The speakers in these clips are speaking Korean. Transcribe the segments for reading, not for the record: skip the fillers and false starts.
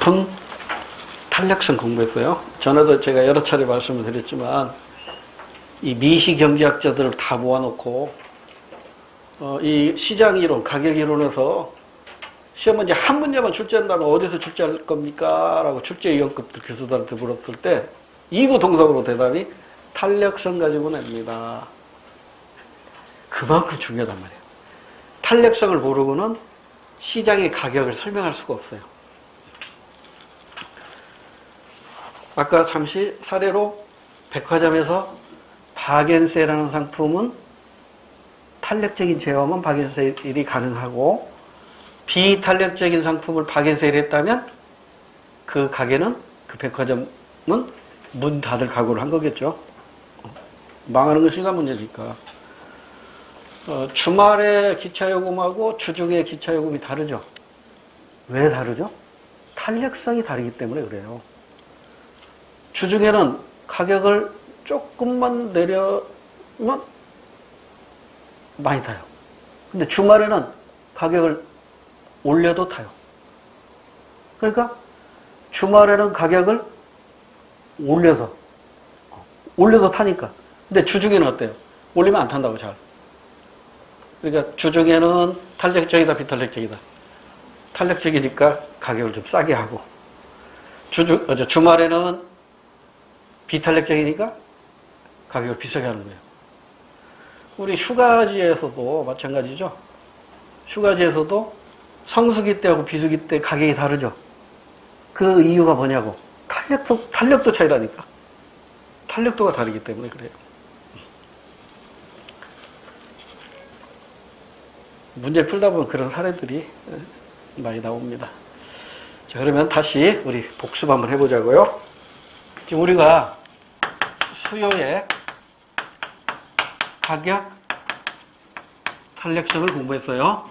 높은 탄력성 공부했어요. 전에도 제가 여러 차례 말씀을 드렸지만 이 미시 경제학자들을 다 모아놓고 이 시장 이론, 가격 이론에서 시험 문제 한 문제만 출제한다면 어디서 출제할 겁니까? 라고 출제 위원급 교수들한테 물었을 때 2부 동사으로 대답이 탄력성 가지고 냅니다. 그만큼 중요하단 말이에요. 탄력성을 모르고는 시장의 가격을 설명할 수가 없어요. 아까 잠시 사례로 백화점에서 박앤세일하는 상품은 탄력적인 제어만 박앤세일이 가능하고 비탄력적인 상품을 박앤세일 했다면 그 가게는, 그 백화점은 문 닫을 각오를 한 거겠죠. 망하는 건 시간 문제니까. 주말에 기차요금하고 주중에 기차요금이 다르죠. 왜 다르죠? 탄력성이 다르기 때문에 그래요. 주중에는 가격을 조금만 내려면 많이 타요. 근데 주말에는 가격을 올려도 타요. 그러니까 주말에는 가격을 올려서 타니까. 근데 주중에는 어때요? 올리면 안 탄다고 잘. 그러니까 주중에는 탄력적이다, 비탄력적이다. 탄력적이니까 가격을 좀 싸게 하고, 주말에는 비탄력적이니까 가격을 비싸게 하는 거예요. 우리 휴가지에서도 마찬가지죠. 휴가지에서도 성수기 때하고 비수기 때 가격이 다르죠. 그 이유가 뭐냐고. 탄력도 차이라니까. 탄력도가 다르기 때문에 그래요. 문제 풀다 보면 그런 사례들이 많이 나옵니다. 자, 그러면 다시 우리 복습 한번 해보자고요. 지금 우리가 수요의 가격 탄력성을 공부했어요.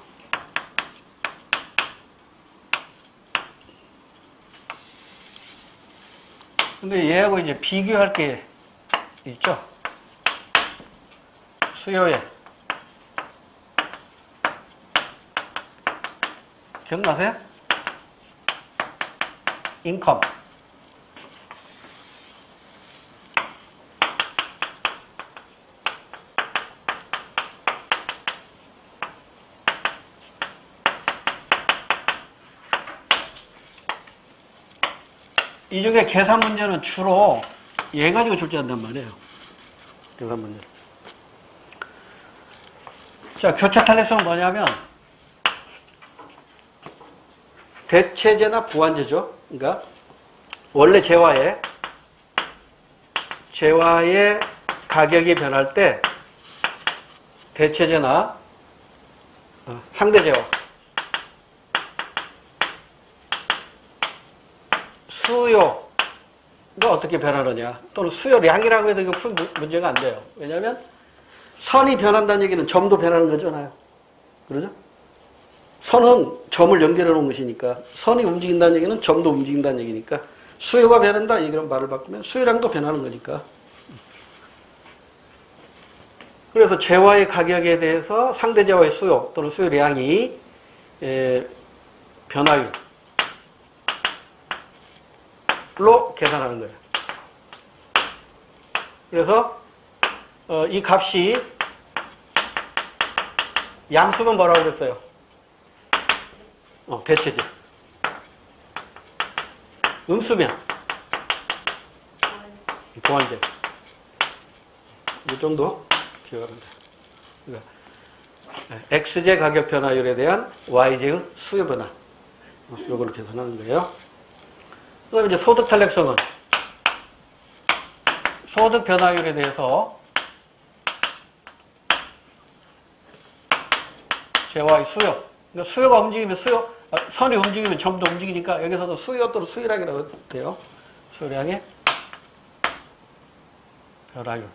근데 얘하고 이제 비교할 게 있죠. 수요의 기억나세요? 인컴. 이 중에 계산 문제는 주로 얘 가지고 출제한단 말이에요. 계산 문제. 자, 교차 탄력성은 뭐냐면 대체제나 부환제죠. 그러니까 원래 재화의 가격이 변할 때 대체제나 상대재화, 수요가 어떻게 변하느냐, 또는 수요량이라고 해도 이거 큰 문제가 안 돼요. 왜냐하면 선이 변한다는 얘기는 점도 변하는 거잖아요. 그러죠? 선은 점을 연결해 놓은 것이니까, 선이 움직인다는 얘기는 점도 움직인다는 얘기니까, 수요가 변한다 이런 말을 바꾸면 수요량도 변하는 거니까. 그래서 재화의 가격에 대해서 상대재화의 수요 또는 수요량이 변화율로 계산하는 거예요. 그래서 이 값이 양수면 뭐라고 그랬어요? 대체제. 음수면 보완제. 이 정도 기억하면 돼요. 그러니까 X제 가격 변화율에 대한 Y제의 수요 변화. 요거를 계산하는 거예요. 그 다음에 이제 소득 탄력성은 소득 변화율에 대해서 재화의 수요. 그러니까 수요가 움직이면 선이 움직이면 점도 움직이니까 여기서도 수요 또는 수요량이라고 돼요. 수요량의 변화율.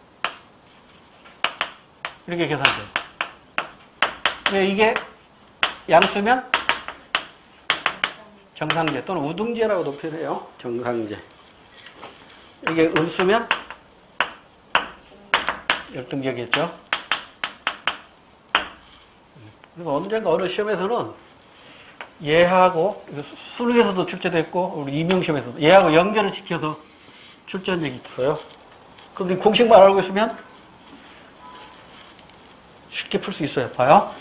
이렇게 계산돼요. 근데 이게 양수면 정상제 또는 우등제라고도 표현해요. 정상제. 이게 음수면 열등제겠죠. 그래서 언젠가 어느 시험에서는 얘하고 수능에서도 출제됐고 우리 임용시험에서도 얘하고 연결을 시켜서 출제한 적이 있어요. 그런데 공식만 알고 있으면 쉽게 풀 수 있어요. 봐요.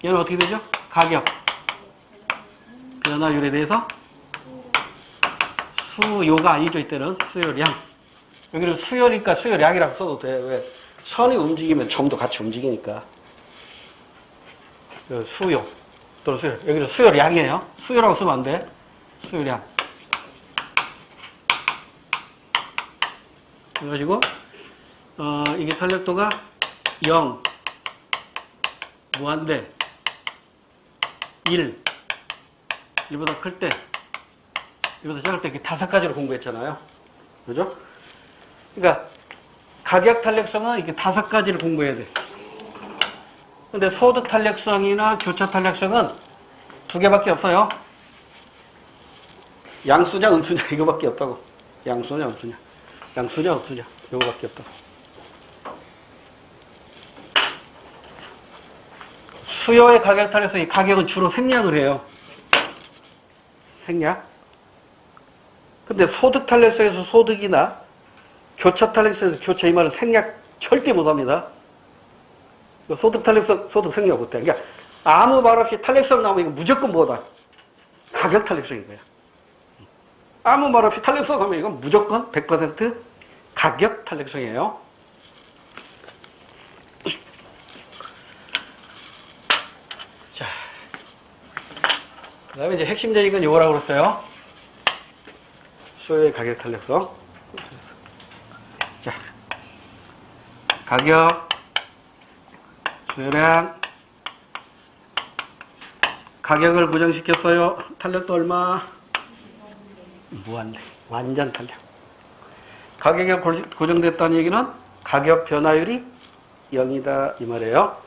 얘는 어떻게 되죠? 가격 변화율에 대해서 수요가 아니죠. 이때는 수요량. 여기는 수요니까 수요량이라고 써도 돼. 왜? 선이 움직이면 점도 같이 움직이니까. 수요 또는 수요. 여기는 수요량이에요. 수요라고 쓰면 안 돼. 수요량. 그래가지고 이게 탄력도가 0, 무한대, 1, 1보다 클 때, 1보다 작을 때 이렇게 5가지로 공부했잖아요. 그죠? 그러니까 가격 탄력성은 이렇게 5가지를 공부해야 돼. 근데 소득 탄력성이나 교차 탄력성은 2개밖에 없어요. 양수냐 음수냐 이거밖에 없다고. 양수냐 음수냐. 양수냐 음수냐 이거밖에 없다고. 수요의 가격 탄력성, 이 가격은 주로 생략을 해요. 생략. 근데 소득 탄력성에서 소득이나 교차 탄력성에서 교차, 이 말은 생략 절대 못합니다. 소득 탄력성, 소득 생략 못해. 그러니까 아무 말 없이 탄력성 나오면 이거 무조건 뭐다? 가격 탄력성인 거야. 아무 말 없이 탄력성 하면 이건 무조건 100% 가격 탄력성이에요. 자, 그 다음에 이제 핵심적인 건 이거라고 그랬어요. 수요의 가격 탄력성. 자, 가격, 수요량, 가격을 고정시켰어요. 탄력도 얼마? 무한대. 완전 탄력. 가격이 고정됐다는 얘기는 가격 변화율이 0이다 이 말이에요.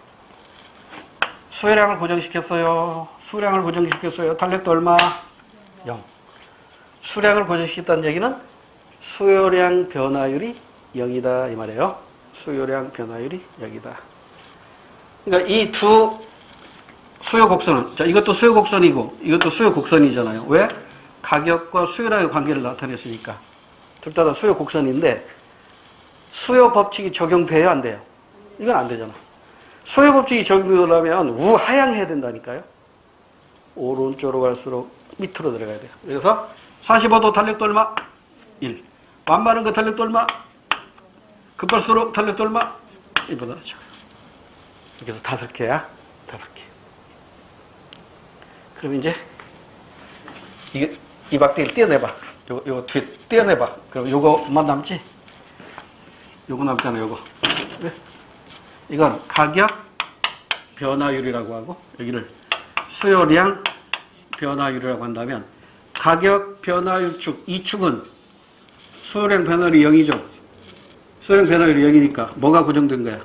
수요량을 고정시켰어요. 수량을 고정시켰어요. 탄력도 얼마? 0. 수량을 고정시켰다는 얘기는 수요량 변화율이 0이다 이 말이에요. 수요량 변화율이 0이다. 그러니까 이 두 수요 곡선은, 자, 이것도 수요 곡선이고 이것도 수요 곡선이잖아요. 왜? 가격과 수요량의 관계를 나타냈으니까. 둘 다 수요 곡선인데 수요 법칙이 적용돼야 안 돼요? 이건 안 되잖아. 수요 법칙이 적용되려면 우하향해야 된다니까요. 오른쪽으로 갈수록 밑으로 들어가야 돼요. 그래서 45도 탄력도 얼마? 1. 완만한 거 탄력도 얼마? 급할수록 탄력도 얼마? 1보다 작아요. 이렇게 해서 5개야. 5개. 그럼 이제 이 막대기를 떼어내봐. 요거 뒤에 떼어내봐. 그럼 요거만 남지? 요거 남잖아, 요거. 네? 이건 가격 변화율이라고 하고, 여기를 수요량 변화율이라고 한다면, 가격 변화율 축, 이 축은 수요량 변화율이 0이죠. 수요량 변화율이 0이니까 뭐가 고정된 거야?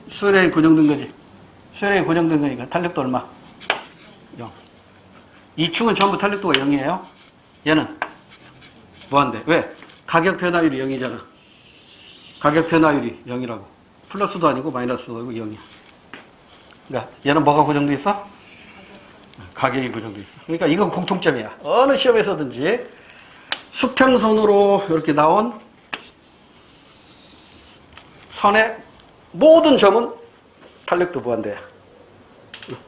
수요량이 고정된 거지. 수요량이 고정된 거니까 탄력도 얼마? 0. 이 축은 전부 탄력도가 0이에요. 얘는 무한대. 왜? 가격 변화율이 0이잖아. 가격 변화율이 0이라고. 플러스도 아니고 마이너스도 아니고 0이야. 그러니까 얘는 뭐가 고정돼 있어? 가격이 고정돼 있어. 그러니까 이건 공통점이야. 어느 시험에서든지 수평선으로 이렇게 나온 선의 모든 점은 탄력도 무한대야.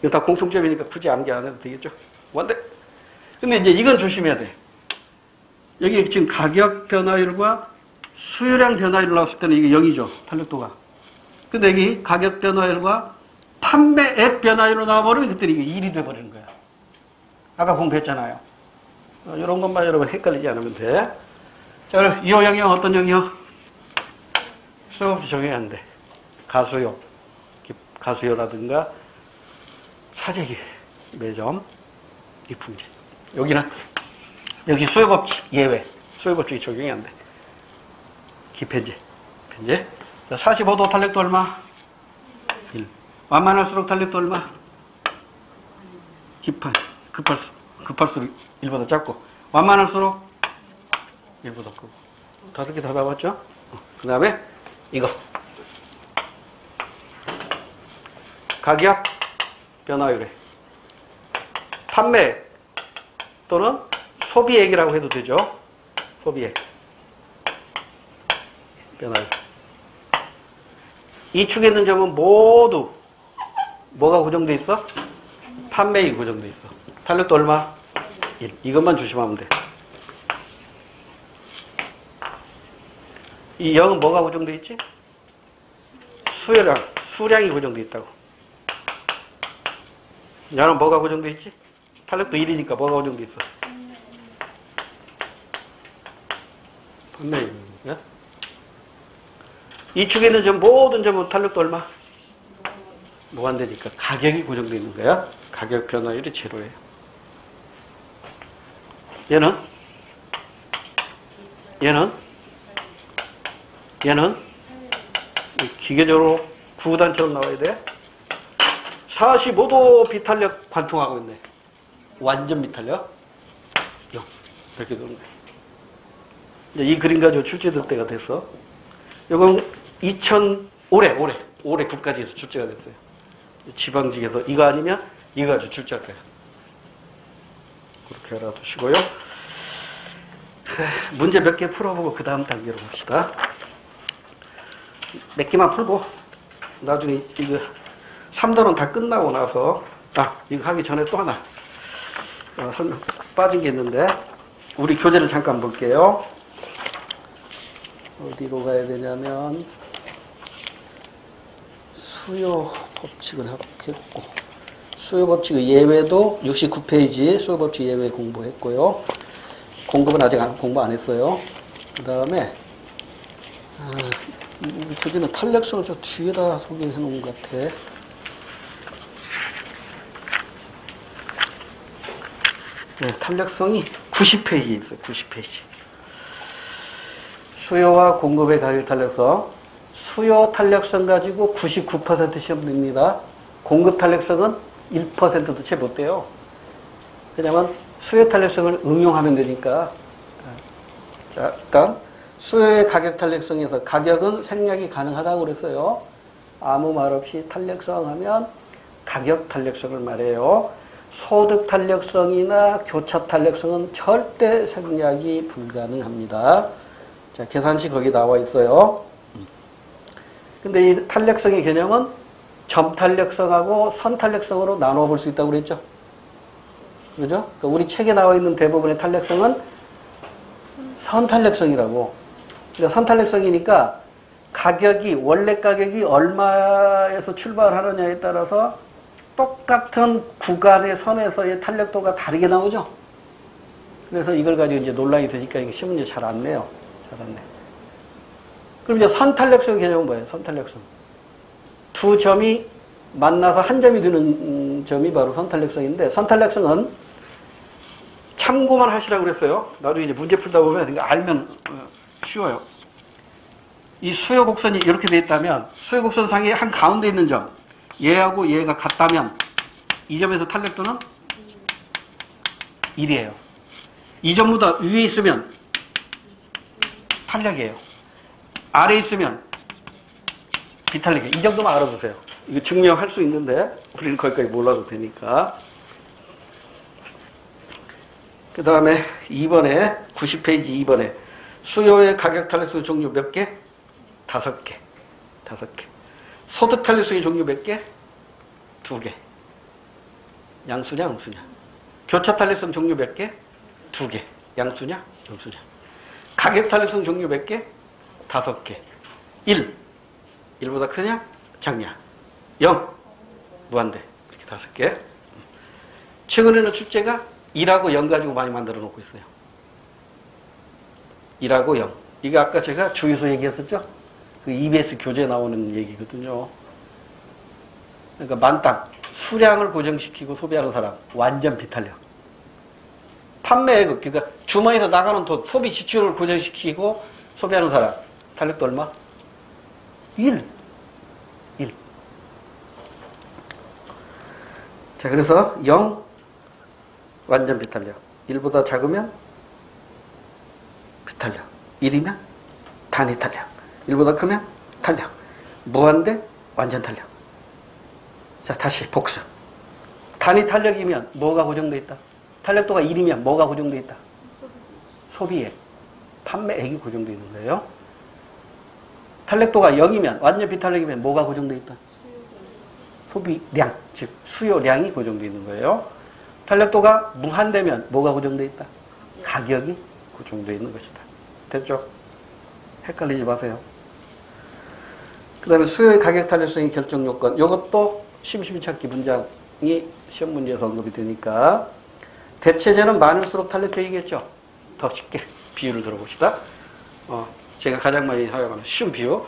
이거 다 공통점이니까 굳이 암기 안 해도 되겠죠? 무한대. 근데 이제 이건 조심해야 돼. 여기 지금 가격 변화율과 수요량 변화율 나왔을 때는 이게 0이죠. 탄력도가. 근데 여기 가격 변화율과 판매액 변화율로 나와버리면 그때 이게 1이 돼버리는 거야. 아까 공부했잖아요. 이런 것만 여러분 헷갈리지 않으면 돼. 자, 그럼 이 영역 어떤 영역? 수요법칙 적용이 안 돼. 가수요. 가수요라든가 사재기, 매점, 입품제. 여기는 여기 수요법칙 예외. 수요법칙이 적용이 안 돼. 기편제. 편제. 45도 탄력도 얼마? 1. 완만할수록 탄력도 얼마? 급할수록 1보다 작고, 완만할수록 1보다 크고. 5개 다 나왔죠? 그 다음에 이거. 가격 변화율에 판매액 또는 소비액이라고 해도 되죠. 소비액. 변화율. 이 축에 있는 점은 모두 뭐가 고정돼 있어? 판매액이 고정돼 있어. 탄력도 얼마? 1. 이것만 조심하면 돼. 이 0은 뭐가 고정돼 있지? 수량이 고정돼 있다고. 야는 뭐가 고정돼 있지? 탄력도 1이니까 뭐가 고정돼 있어? 판매액이야? 이 축에 있는 점 모든 점은 탄력도 얼마? 무한대니까 가격이 고정되어 있는 거야. 가격 변화율이 제로예요. 얘는 기계적으로 구단처럼 나와야 돼. 45도 비탄력 관통하고 있네. 완전 비탄력 0 이렇게 되는 거야. 이제 이 그림 가지고 출제될 때가 됐어. 이건 올해 국가지에서 출제가 됐어요. 지방직에서 이거 아니면 이거 가지고 출제할 거야. 그렇게 알아두시고요. 문제 몇 개 풀어보고 그 다음 단계로 봅시다. 몇 개만 풀고 나중에 이거 3단원 다 끝나고 나서 이거 하기 전에 또 하나 설명 빠진 게 있는데 우리 교재를 잠깐 볼게요. 어디로 가야 되냐면 수요 법칙을 했고 수요 법칙의 예외도 69페이지 수요 법칙 예외 공부했고요. 공급은 아직 공부 안 했어요. 그 다음에 우리 교재는 탄력성을 저 뒤에다 소개해 놓은 것 같아. 네, 탄력성이 90페이지에 있어요. 90페이지. 수요와 공급의 가격 탄력성. 수요 탄력성 가지고 99% 시험 냅니다. 공급 탄력성은 1%도 채 못 돼요. 왜냐면 수요 탄력성을 응용하면 되니까. 자, 일단 수요의 가격 탄력성에서 가격은 생략이 가능하다고 그랬어요. 아무 말 없이 탄력성 하면 가격 탄력성을 말해요. 소득 탄력성이나 교차 탄력성은 절대 생략이 불가능합니다. 자, 계산식 거기 나와 있어요. 근데 이 탄력성의 개념은 점 탄력성하고 선 탄력성으로 나눠 볼 수 있다고 그랬죠. 그죠? 그러니까 우리 책에 나와 있는 대부분의 탄력성은 선 탄력성이라고. 그러니까 선 탄력성이니까 가격이, 원래 가격이 얼마에서 출발하느냐에 따라서 똑같은 구간의 선에서의 탄력도가 다르게 나오죠. 그래서 이걸 가지고 이제 논란이 되니까 이게 시험문제 잘 안 내요. 잘 안 내. 그럼 이제 선탄력성 개념은 뭐예요? 선탄력성. 두 점이 만나서 한 점이 되는 점이 바로 선탄력성인데, 선탄력성은 참고만 하시라고 그랬어요. 나도 이제 문제 풀다 보면 이거 알면 쉬워요. 이 수요 곡선이 이렇게 돼 있다면, 수요 곡선 상에 한 가운데 있는 점, 얘하고 얘가 같다면, 이 점에서 탄력도는 1이에요. 이 점보다 위에 있으면 탄력이에요. 아래에 있으면 비탄력이에요. 이 정도만 알아두세요. 이거 증명할 수 있는데 우리는 거기까지 몰라도 되니까. 그 다음에 2번에 90페이지 2번에 수요의 가격 탄력성 종류 몇 개? 5개. 5개. 소득 탄력성의 종류 몇 개? 2개. 양수냐 음수냐. 교차 탄력성 종류 몇 개? 2개. 양수냐 음수냐. 가격 탄력성 종류 몇 개? 5개. 1. 1보다 크냐? 작냐? 0. 무한대. 이렇게 5개. 최근에는 출제가 1하고 0 가지고 많이 만들어 놓고 있어요. 1하고 0. 이거 아까 제가 주유소 얘기했었죠? 그 EBS 교재에 나오는 얘기거든요. 그러니까 만땅. 수량을 고정시키고 소비하는 사람. 완전 비탄력. 판매액, 그러니까 주머니에서 나가는 돈, 소비 지출을 고정시키고 소비하는 사람. 탄력도 얼마? 1. 자, 그래서 0 완전 비탄력. 1보다 작으면 비탄력. 1이면 단위 탄력. 1보다 크면 탄력. 무한대 완전 탄력. 자, 다시 복습. 단위 탄력이면 뭐가 고정돼 있다? 탄력도가 1이면 뭐가 고정돼 있다? 소비액, 판매액이 고정돼 있는 거예요. 탄력도가 0이면, 완전 비탄력이면 뭐가 고정돼 있다? 소비량, 즉 수요량이 고정돼 있는 거예요. 탄력도가 무한되면 뭐가 고정돼 있다? 가격이 고정돼 있는 것이다. 됐죠? 헷갈리지 마세요. 그 다음에 수요의 가격 탄력성의 결정 요건. 이것도 심심이 찾기 문장이 시험 문제에서 언급이 되니까. 대체제는 많을수록 탄력적이겠죠? 더 쉽게 비유를 들어봅시다. 제가 가장 많이 사용하는 쉬운 비유.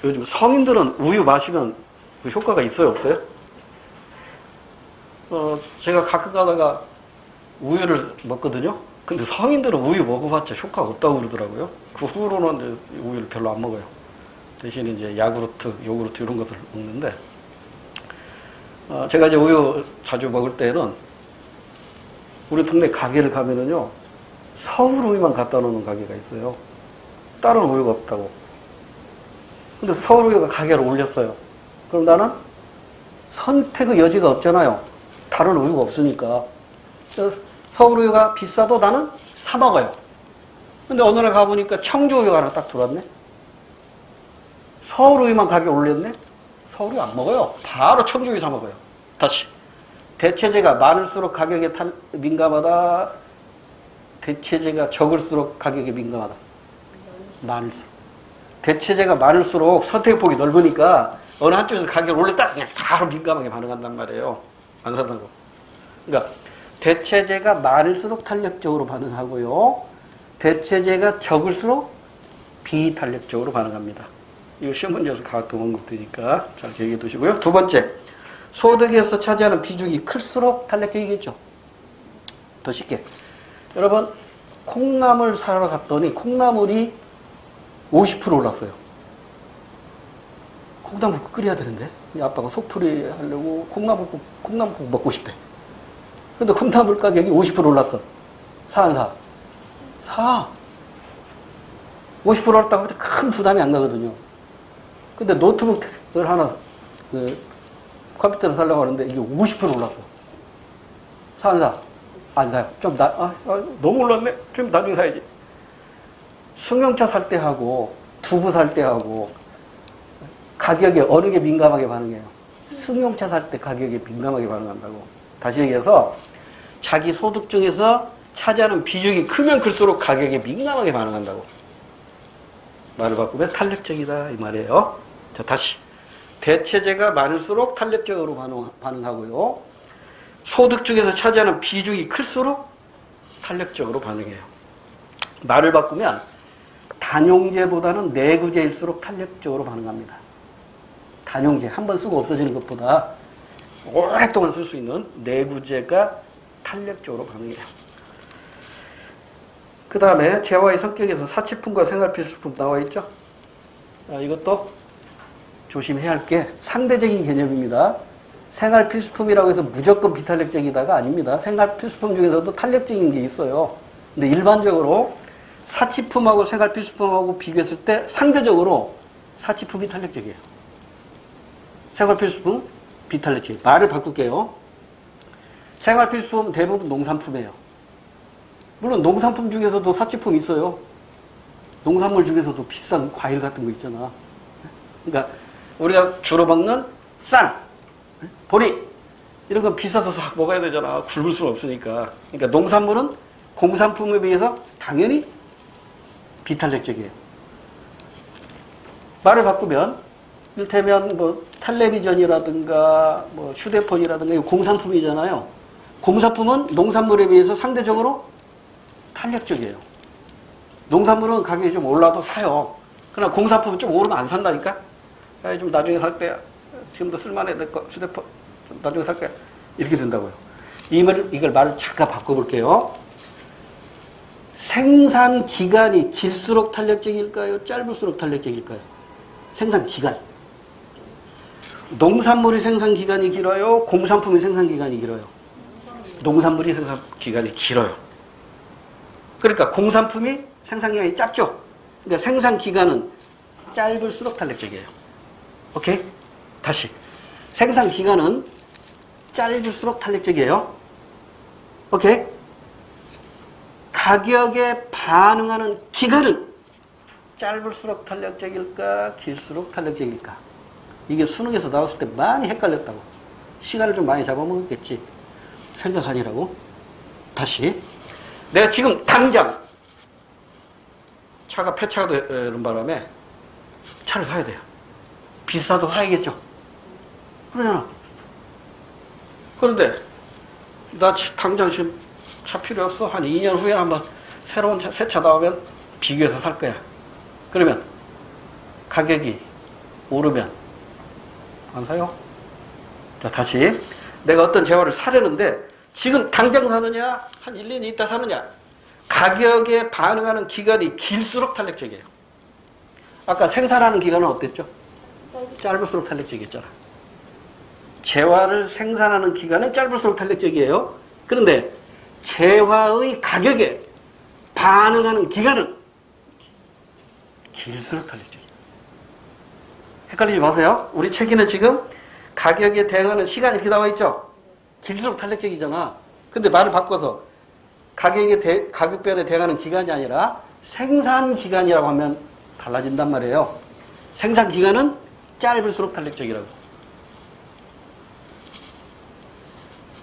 요즘 성인들은 우유 마시면 그 효과가 있어요, 없어요? 제가 가끔 가다가 우유를 먹거든요. 근데 성인들은 우유 먹어봤자 효과가 없다고 그러더라고요. 그 후로는 이제 우유를 별로 안 먹어요. 대신에 이제 야구르트, 요구르트 이런 것을 먹는데, 제가 이제 우유 자주 먹을 때는 우리 동네 가게를 가면은요, 서울 우유만 갖다 놓는 가게가 있어요. 다른 우유가 없다고. 근데 서울 우유가 가게를 올렸어요. 그럼 나는 선택의 여지가 없잖아요. 다른 우유가 없으니까. 서울 우유가 비싸도 나는 사 먹어요. 근데 어느 날 가보니까 청주 우유가 하나 딱 들어왔네. 서울 우유만 가게 올렸네. 서울 우유 안 먹어요. 바로 청주 우유 사 먹어요. 다시. 대체제가 많을수록 가격에 민감하다. 대체제가 적을수록 가격에 민감하다. 많을수록. 대체제가 많을수록 선택폭이 넓으니까 어느 한쪽에서 가격을 올렸다 그냥 바로 민감하게 반응한단 말이에요. 안 산다고. 그러니까 대체제가 많을수록 탄력적으로 반응하고요. 대체제가 적을수록 비탄력적으로 반응합니다. 이거 시험 문제에서 가끔 언급되니까 잘 기억해 두시고요. 두 번째, 소득에서 차지하는 비중이 클수록 탄력적이겠죠. 더 쉽게. 여러분, 콩나물 사러 갔더니 콩나물이 50% 올랐어요. 콩나물국 끓여야 되는데 아빠가 속풀이 하려고 콩나물국 먹고 싶대. 근데 콩나물 가격이 50% 올랐어. 사 안 사? 사. 50% 올랐다고 해도 큰 부담이 안 가거든요. 근데 노트북을 하나 컴퓨터를 사려고 하는데 이게 50% 올랐어. 사 안 사? 안 사요. 좀 너무 올랐네. 좀 나중에 사야지. 승용차 살 때 하고 두부 살 때 하고 가격에 어느 게 민감하게 반응해요? 승용차 살 때 가격에 민감하게 반응한다고. 다시 얘기해서 자기 소득 중에서 차지하는 비중이 크면 클수록 가격에 민감하게 반응한다고. 말을 바꾸면 탄력적이다 이 말이에요. 자, 다시. 대체제가 많을수록 탄력적으로 반응하고요. 소득 중에서 차지하는 비중이 클수록 탄력적으로 반응해요. 말을 바꾸면 단용제보다는 내구제일수록 탄력적으로 반응합니다. 단용제, 한 번 쓰고 없어지는 것보다 오랫동안 쓸 수 있는 내구제가 탄력적으로 반응해요. 그 다음에 재화의 성격에서 사치품과 생활필수품 나와 있죠? 이것도 조심해야 할 게 상대적인 개념입니다. 생활필수품이라고 해서 무조건 비탄력적이다가 아닙니다. 생활필수품 중에서도 탄력적인 게 있어요. 근데 일반적으로 사치품하고 생활필수품하고 비교했을 때 상대적으로 사치품이 탄력적이에요. 생활필수품 비탄력적이에요. 말을 바꿀게요. 생활필수품 대부분 농산품이에요. 물론 농산품 중에서도 사치품이 있어요. 농산물 중에서도 비싼 과일 같은 거 있잖아. 그러니까 우리가 주로 먹는 쌀, 보리 이런 건 비싸서 싹 먹어야 되잖아. 굶을 수는 없으니까. 그러니까 농산물은 공산품에 비해서 당연히 비탄력적이에요. 말을 바꾸면 이를테면 뭐 텔레비전이라든가 뭐 휴대폰이라든가 이거 공산품이잖아요. 공산품은 농산물에 비해서 상대적으로 탄력적이에요. 농산물은 가격이 좀 올라도 사요. 그러나 공산품은 좀 오르면 안 산다니까. 야, 좀 나중에 살 거야. 지금도 쓸만해 내 거 휴대폰 좀 나중에 살 거야. 이렇게 된다고요. 이걸 말을 잠깐 바꿔볼게요. 생산 기간이 길수록 탄력적일까요? 짧을수록 탄력적일까요? 생산 기간. 농산물이 생산 기간이 길어요? 공산품이 생산 기간이 길어요? 농산물이 생산 기간이 길어요. 그러니까 공산품이 생산 기간이 짧죠? 그러니까 생산 기간은 짧을수록 탄력적이에요. 오케이? 다시. 생산 기간은 짧을수록 탄력적이에요. 오케이? 가격에 반응하는 기간은 짧을수록 탄력적일까, 길수록 탄력적일까? 이게 수능에서 나왔을 때 많이 헷갈렸다고. 시간을 좀 많이 잡아먹었겠지. 생각하니라고. 다시. 내가 지금 당장 차가 폐차가 되는 바람에 차를 사야 돼요. 비싸도 사야겠죠. 그러잖아. 그런데 나 당장 지금 차 필요 없어. 한 2년 후에 한번 새로운 차, 새 차 나오면 비교해서 살 거야. 그러면 가격이 오르면 안 사요? 자, 다시. 내가 어떤 재화를 사려는데 지금 당장 사느냐, 한 1년 있다 사느냐. 가격에 반응하는 기간이 길수록 탄력적이에요. 아까 생산하는 기간은 어땠죠? 짧을수록 탄력적이었잖아. 재화를 생산하는 기간은 짧을수록 탄력적이에요. 그런데 재화의 가격에 반응하는 기간은 길수록 탄력적이에요. 헷갈리지 마세요. 우리 책에는 지금 가격에 대응하는 시간이 이렇게 나와 있죠? 길수록 탄력적이잖아. 근데 말을 바꿔서 가격별에 대응하는 기간이 아니라 생산 기간이라고 하면 달라진단 말이에요. 생산 기간은 짧을수록 탄력적이라고.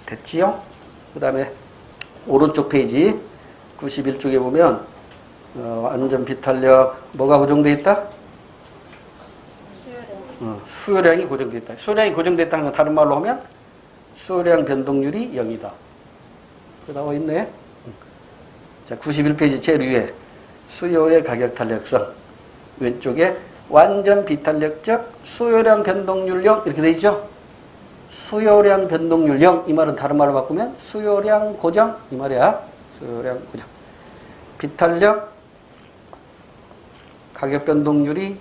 됐지요? 그 다음에 오른쪽 페이지 91쪽에 보면 완전 비탄력 뭐가 고정되어 있다? 수요량이 고정되어 있다. 수요량이 고정되어 있다는 건 다른 말로 하면 수요량 변동률이 0이다. 그 나와 있네. 자, 91페이지 제일 위에 수요의 가격 탄력성, 왼쪽에 완전 비탄력적 수요량 변동률 0 이렇게 돼 있죠. 수요량 변동률 0 이 말은 다른 말로 바꾸면 수요량 고정 이 말이야. 수요량 고정. 비탄력 가격 변동률이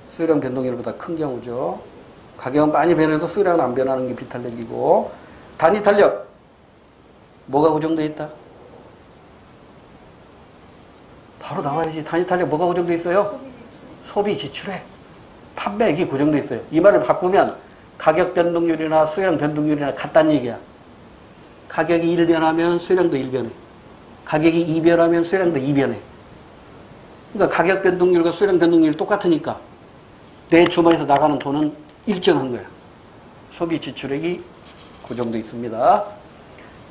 수요량 변동률보다 큰 경우죠. 가격은 많이 변해도 수요량은 안 변하는 게 비탄력이고, 단위 탄력 뭐가 고정되어 있다? 바로 나와야지. 단위 탄력 뭐가 고정되어 있어요? 소비 지출에 판매액이 고정되어 있어요. 이 말을 바꾸면 가격 변동률이나 수요량 변동률이나 같다는 얘기야. 가격이 1변하면 수요량도 1변해. 가격이 2변하면 수요량도 2변해. 그러니까 가격 변동률과 수요량 변동률이 똑같으니까 내 주머니에서 나가는 돈은 일정한 거야. 소비 지출액이 고정되어 있습니다.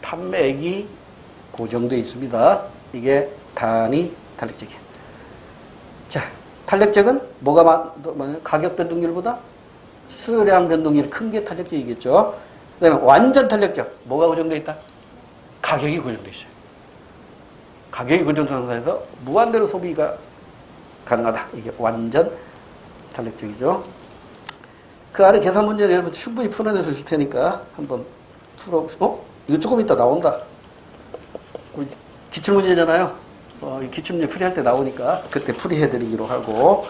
판매액이 고정되어 있습니다. 이게 단위 탄력적이야. 자, 탄력적은 뭐가 가격 변동률보다 수요량 변동률이 큰 게 탄력적이겠죠. 그 다음에 완전 탄력적 뭐가 고정되어 있다? 가격이 고정되어 있어요. 가격이 고정된 상태에서 무한대로 소비가 가능하다. 이게 완전 탄력적이죠. 그 아래 계산 문제를 여러분 충분히 풀어내서 줄 테니까 한번 풀어보시고, 이거 조금 이따 나온다. 우리 기출문제잖아요. 이 기출문제 풀이할 때 나오니까 그때 풀이해드리기로 하고,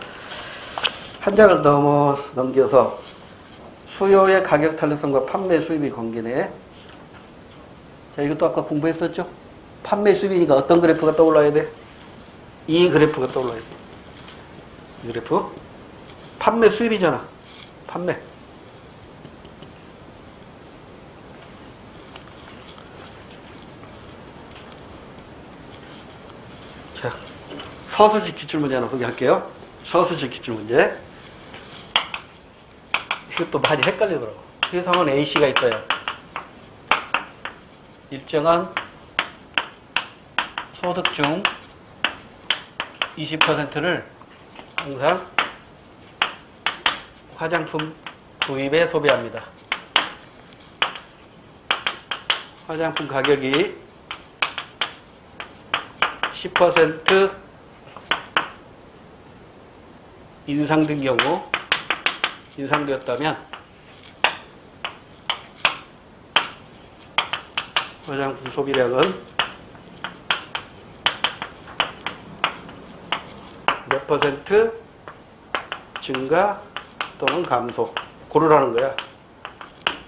한 장을 넘겨서 수요의 가격 탄력성과 판매 수입의 관계네. 자, 이것도 아까 공부했었죠? 판매 수입이니까 어떤 그래프가 떠올라야 돼? 이 그래프가 떠올라야 돼. 이 그래프. 판매 수입이잖아. 판매. 자, 서술식 기출문제 하나 소개할게요. 서술식 기출문제. 이것도 많이 헷갈리더라고. 회사원 A씨가 있어요. 일정한 소득 중 20%를 항상 화장품 구입에 소비합니다. 화장품 가격이 10% 인상된 경우, 인상되었다면 화장품 소비량은 몇 퍼센트 증가 또는 감소 고르라는 거야.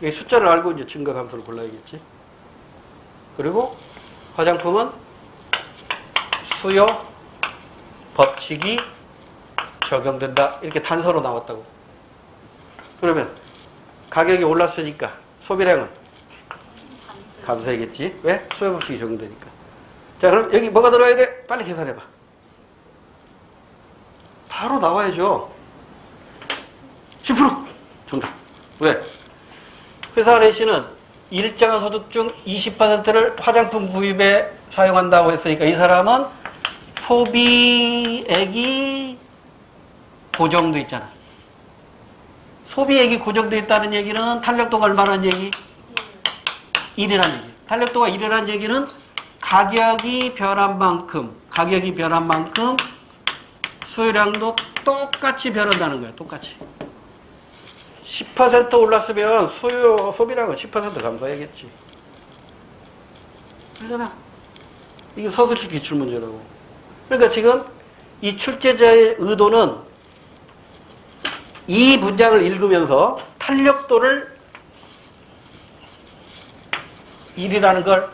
이 숫자를 알고 이제 증가 감소를 골라야겠지. 그리고 화장품은 수요 법칙이 적용된다. 이렇게 단서로 나왔다고. 그러면 가격이 올랐으니까 소비량은 감소해야겠지. 왜? 수요 법칙이 적용되니까. 자, 그럼 여기 뭐가 들어가야 돼? 빨리 계산해봐. 바로 나와야죠. 10% 정답. 왜? 회사 내시는 일정한 소득 중 20%를 화장품 구입에 사용한다고 했으니까 이 사람은 소비액이 고정돼 있잖아. 소비액이 고정돼 있다는 얘기는 탄력도가 얼마라는 얘기? 1이라는 얘기. 탄력도가 1이라는 얘기는 가격이 변한 만큼 수요량도 똑같이 변한다는 거야. 똑같이. 10% 올랐으면 소비량은 10% 감소해야겠지. 그러잖아. 이게 서술식 기출문제라고. 그러니까 지금 이 출제자의 의도는 이 문장을 읽으면서 탄력도를 1이라는 걸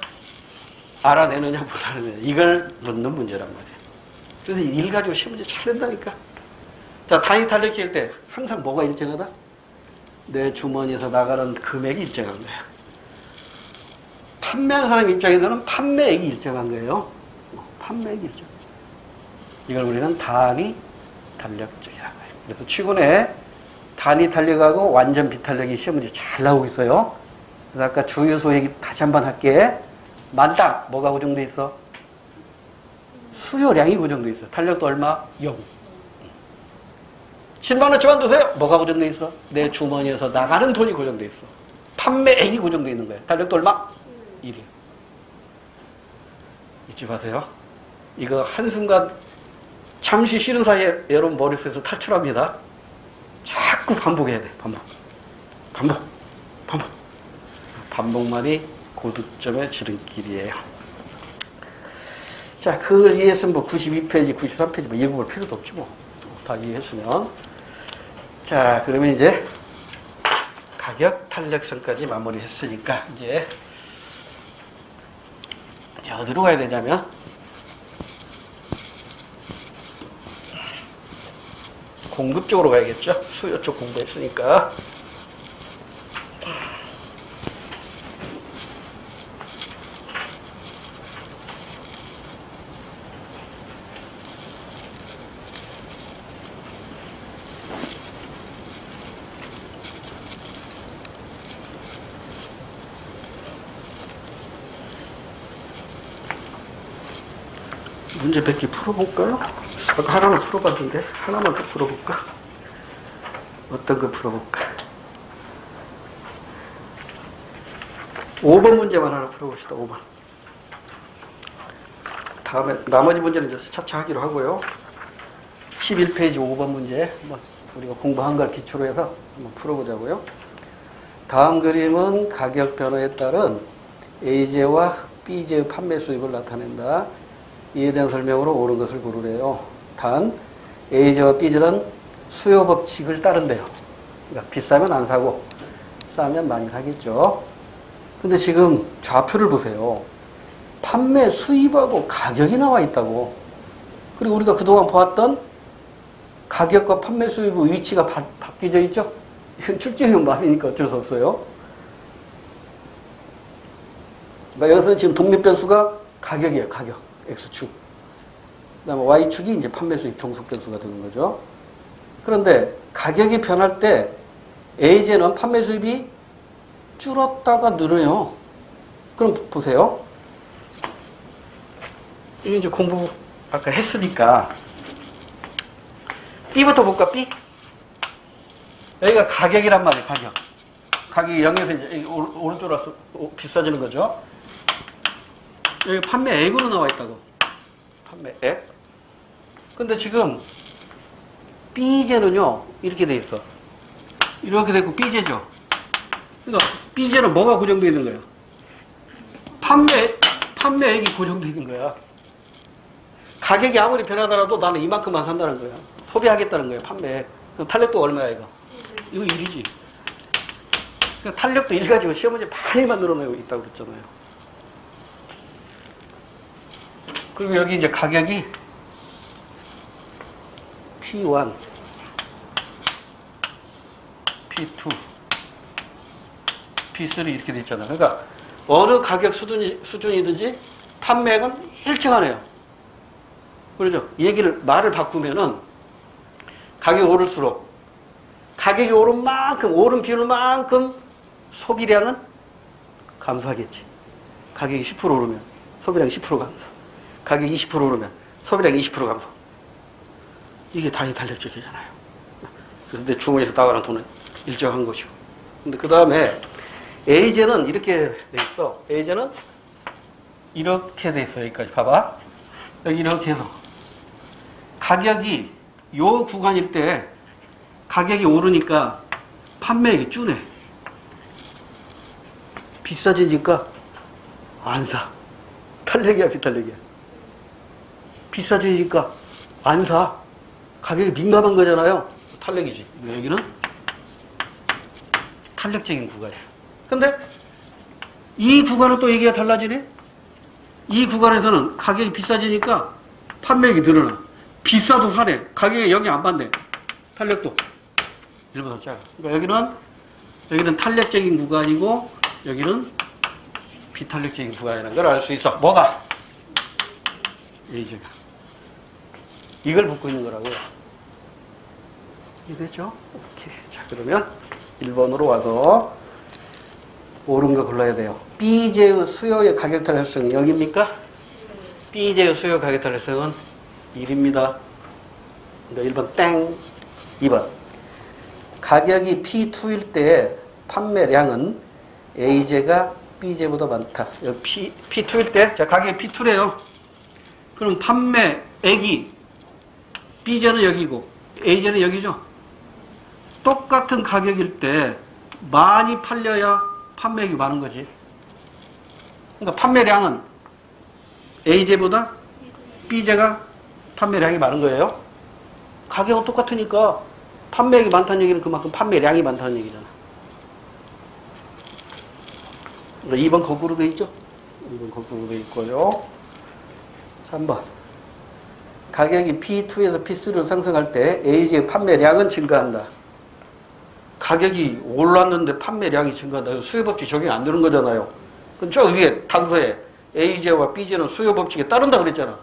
알아내느냐 못하느냐 이걸 묻는 문제란 말이에요. 그래서 일 가지고 시험 문제 잘 낸다니까. 자, 단위 탄력기일 때 항상 뭐가 일정하다? 내 주머니에서 나가는 금액이 일정한 거야. 판매하는 사람 입장에서는 판매액이 일정한 거예요. 판매액이 일정. 이걸 우리는 단위 탄력적이라고 해요. 그래서 최근에 단위 탄력하고 완전 비탄력이 시험 문제 잘 나오고 있어요. 그래서 아까 주요소 얘기 다시 한번 할게. 만당 뭐가 고정돼 있어? 수요량이 고정돼 있어. 탄력도 얼마? 0. 7만원치만 드세요. 뭐가 고정돼 있어? 내 주머니에서 나가는 돈이 고정돼 있어. 판매액이 고정돼 있는 거예요. 탄력도 얼마? 1. 잊지 마세요. 이거 한순간 잠시 쉬는 사이에 여러분 머릿속에서 탈출합니다. 자꾸 반복해야 돼. 반복. 반복만이 고득점의 지름길이에요. 자, 그걸 이해했으면 뭐 92페이지, 93페이지 뭐 읽어볼 필요도 없지 뭐. 다 이해했으면. 자, 그러면 이제 가격 탄력성까지 마무리했으니까 이제 어디로 가야 되냐면 공급 쪽으로 가야겠죠. 수요 쪽 공부했으니까. 문제 몇 개 풀어볼까요? 아까 하나만 풀어봤는데 하나만 더 풀어볼까? 어떤 거 풀어볼까? 5번 문제만 하나 풀어봅시다. 5번. 다음에 나머지 문제는 이제 차차 하기로 하고요. 11페이지 5번 문제 한번 우리가 공부한 걸 기초로 해서 한번 풀어보자고요. 다음 그림은 가격 변화에 따른 A제와 B제의 판매 수입을 나타낸다. 이에 대한 설명으로 옳은 것을 고르래요. 단 A제와 B제는 수요 법칙을 따른대요. 그러니까 비싸면 안 사고 싸면 많이 사겠죠. 근데 지금 좌표를 보세요. 판매 수입하고 가격이 나와 있다고. 그리고 우리가 그동안 보았던 가격과 판매 수입의 위치가 바뀌어져 있죠. 이건 출제형 말이니까 어쩔 수 없어요. 그러니까 여기서는 지금 독립변수가 가격이에요. 가격. X축. 그 다음에 Y축이 이제 판매 수입 종속 변수가 되는 거죠. 그런데 가격이 변할 때 A제는 판매 수입이 줄었다가 늘어요. 그럼 보세요. 이거 이제 공부 아까 했으니까 B부터 볼까? B. 여기가 가격이란 말이에요. 가격이 0에서 이제 오른쪽으로 와서 비싸지는 거죠. 여기 판매액으로 나와 있다고. 판매액. 근데 지금 B제는요 이렇게 돼 있어. 이렇게 되고 B제죠. 그러니까 B제는 뭐가 고정되어 있는 거예요? 판매액이 고정되어 있는 거야. 가격이 아무리 변하더라도 나는 이만큼만 산다는 거야. 소비하겠다는 거야. 판매액. 그럼 탄력도 얼마야 이거? 이거 1이지. 그러니까 탄력도 1 가지고 시험 문제 많이 만들어내고 있다고 그랬잖아요. 그리고 여기 이제 가격이 P1, P2, B3 이렇게 돼 있잖아. 그러니까 어느 가격 수준이든지 판매액은 일정하네요. 그렇죠? 말을 바꾸면은 가격이 오를수록 가격이 오른 만큼, 오른 비율만큼 소비량은 감소하겠지. 가격이 10% 오르면 소비량이 10% 감소. 가격이 20% 오르면 소비량이 20% 감소. 이게 당연히 탄력적이잖아요. 그래서 내 주머니에서 나가는 돈은 일정한 것이고. 근데 그 다음에 에이제는 이렇게 돼 있어. 에이제는 이렇게 돼 있어. 여기까지 봐봐. 여기 이렇게 해서 가격이 요 구간일 때 가격이 오르니까 판매액이 주네. 비싸지니까 안 사. 탄력이야, 비탄력이야. 비싸지니까 안 사. 가격이 민감한 거잖아요. 탄력이지. 여기는 탄력적인 구간이에요. 근데 이 구간은 또 얘기가 달라지네. 이 구간에서는 가격이 비싸지니까 판매액이 늘어나. 비싸도 사네. 가격에 영향 안 받네. 탄력도 1보다 작아. 그러니까 여기는 탄력적인 구간이고 여기는 비탄력적인 구간이라는 걸 알 수 있어. 뭐가? 에이즈가. 이걸 묻고 있는 거라고요. 이해되죠? 오케이. 자, 그러면 1번으로 와서 옳은 거 골라야 돼요. B제의 수요의 가격 탄력성이 0입니까? B제의 수요 가격 탄력성은 1입니다. 그러니까 1번 땡. 2번. 가격이 P2일 때 판매량은 A제가 B제보다 많다. 여기 P2일 때, 자, 가격이 P2래요. 그럼 판매액이 B제는 여기고 A제는 여기죠. 똑같은 가격일 때 많이 팔려야 판매액이 많은 거지. 그러니까 판매량은 A제보다 B제가 판매량이 많은 거예요. 가격은 똑같으니까 판매액이 많다는 얘기는 그만큼 판매량이 많다는 얘기잖아. 그러니까 2번 거꾸로 돼 있죠? 2번 거꾸로 돼 있고요. 3번. 가격이 P2에서 P3로 상승할 때 A제의 판매량은 증가한다. 가격이 올랐는데 판매량이 증가한다. 수요법칙 적용 안 되는 거잖아요. 그럼 저 위에 단서에 A제와 B제는 수요법칙에 따른다 그랬잖아.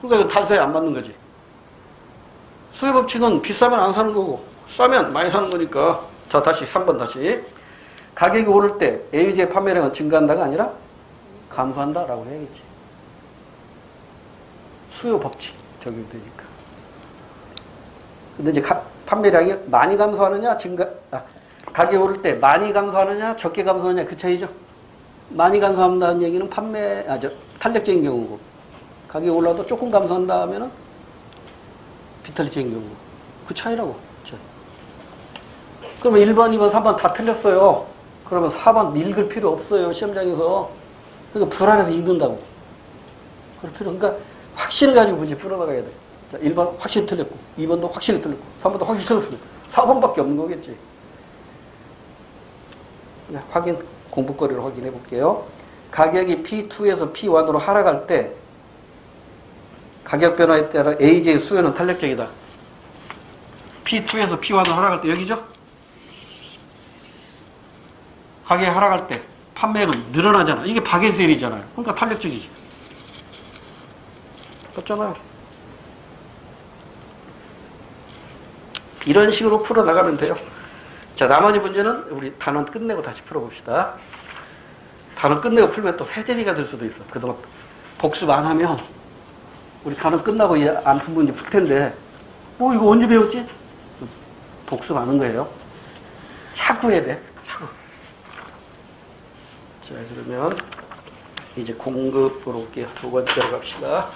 그러니까 단서에 안 맞는 거지. 수요법칙은 비싸면 안 사는 거고 싸면 많이 사는 거니까. 자, 다시 3번 다시. 가격이 오를 때 A제의 판매량은 증가한다가 아니라 감소한다라고 해야겠지. 수요법칙 적용되니까. 근데 이제 판매량이 많이 감소하느냐 가격이 오를 때 많이 감소하느냐 적게 감소하느냐 그 차이죠. 많이 감소한다는 얘기는 탄력적인 경우고, 가격이 올라도 조금 감소한다 하면은 비탄력적인 경우고, 그 차이라고. 그러면 1번, 2번, 3번 다 틀렸어요. 그러면 4번 읽을 필요 없어요, 시험장에서. 그러니까 불안해서 읽는다고. 그럴 필요. 그러니까 확신을 가지고 문제 풀어나가야 돼. 자, 1번 확실히 틀렸고, 2번도 확실히 틀렸고, 3번도 확실히 틀렸고, 4번밖에 없는 거겠지. 공부거리를 확인해 볼게요. 가격이 P2에서 P1으로 하락할 때 가격 변화에 따라 A제의 수요는 탄력적이다. P2에서 P1으로 하락할 때 여기죠? 가격이 하락할 때 판매액은 늘어나잖아. 이게 박앤셀이잖아요. 그러니까 탄력적이지. 맞잖아요. 이런 식으로 풀어나가면 돼요. 자, 나머지 문제는 우리 단원 끝내고 다시 풀어봅시다. 단원 끝내고 풀면 또 세제비가 될 수도 있어. 그동안 복습 안 하면 우리 단원 끝나고 안 푼 문제 풀 텐데, 이거 언제 배웠지? 복습 하는 거예요. 자꾸 해야 돼. 자꾸. 자, 그러면 이제 공급으로 올게요. 두 번째로 갑시다.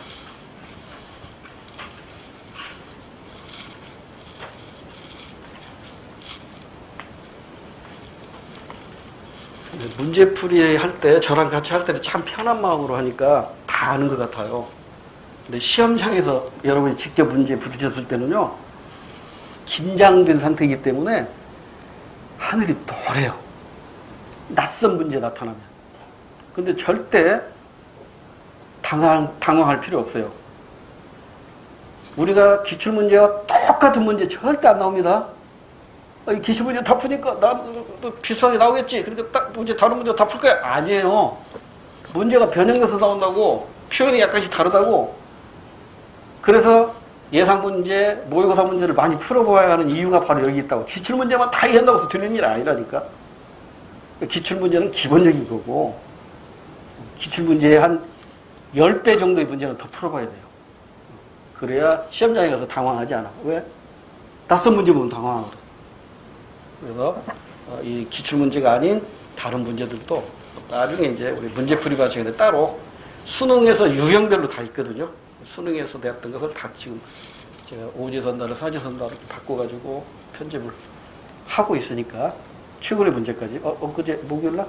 문제풀이 할 때, 저랑 같이 할 때는 참 편한 마음으로 하니까 다 아는 것 같아요. 근데 시험장에서 여러분이 직접 문제에 부딪혔을 때는요, 긴장된 상태이기 때문에 하늘이 노래요. 낯선 문제 나타나면. 근데 절대 당황할 필요 없어요. 우리가 기출문제와 똑같은 문제 절대 안 나옵니다. 이 기출문제 다 푸니까 또 비슷하게 나오겠지. 그러니까 딱 문제 다른 문제 다 풀 거야? 아니에요. 문제가 변형돼서 나온다고, 표현이 약간씩 다르다고. 그래서 예상 문제, 모의고사 문제를 많이 풀어봐야 하는 이유가 바로 여기 있다고. 기출 문제만 다 이해한다고 해서 되는 일 아니라니까. 기출 문제는 기본적인 거고, 기출 문제의 한 10배 정도의 문제는 더 풀어봐야 돼요. 그래야 시험장에 가서 당황하지 않아. 왜? 낯선 문제 보면 당황하거든. 그래서 이 기출 문제가 아닌 다른 문제들도 나중에 이제 우리 문제풀이 과정에 따로 수능에서 유형별로 다 있거든요. 수능에서 내었던 것을 다 지금 제가 오지선다를 사지선다로 바꿔가지고 편집을 하고 있으니까 최근의 문제까지 엊그제 목요일날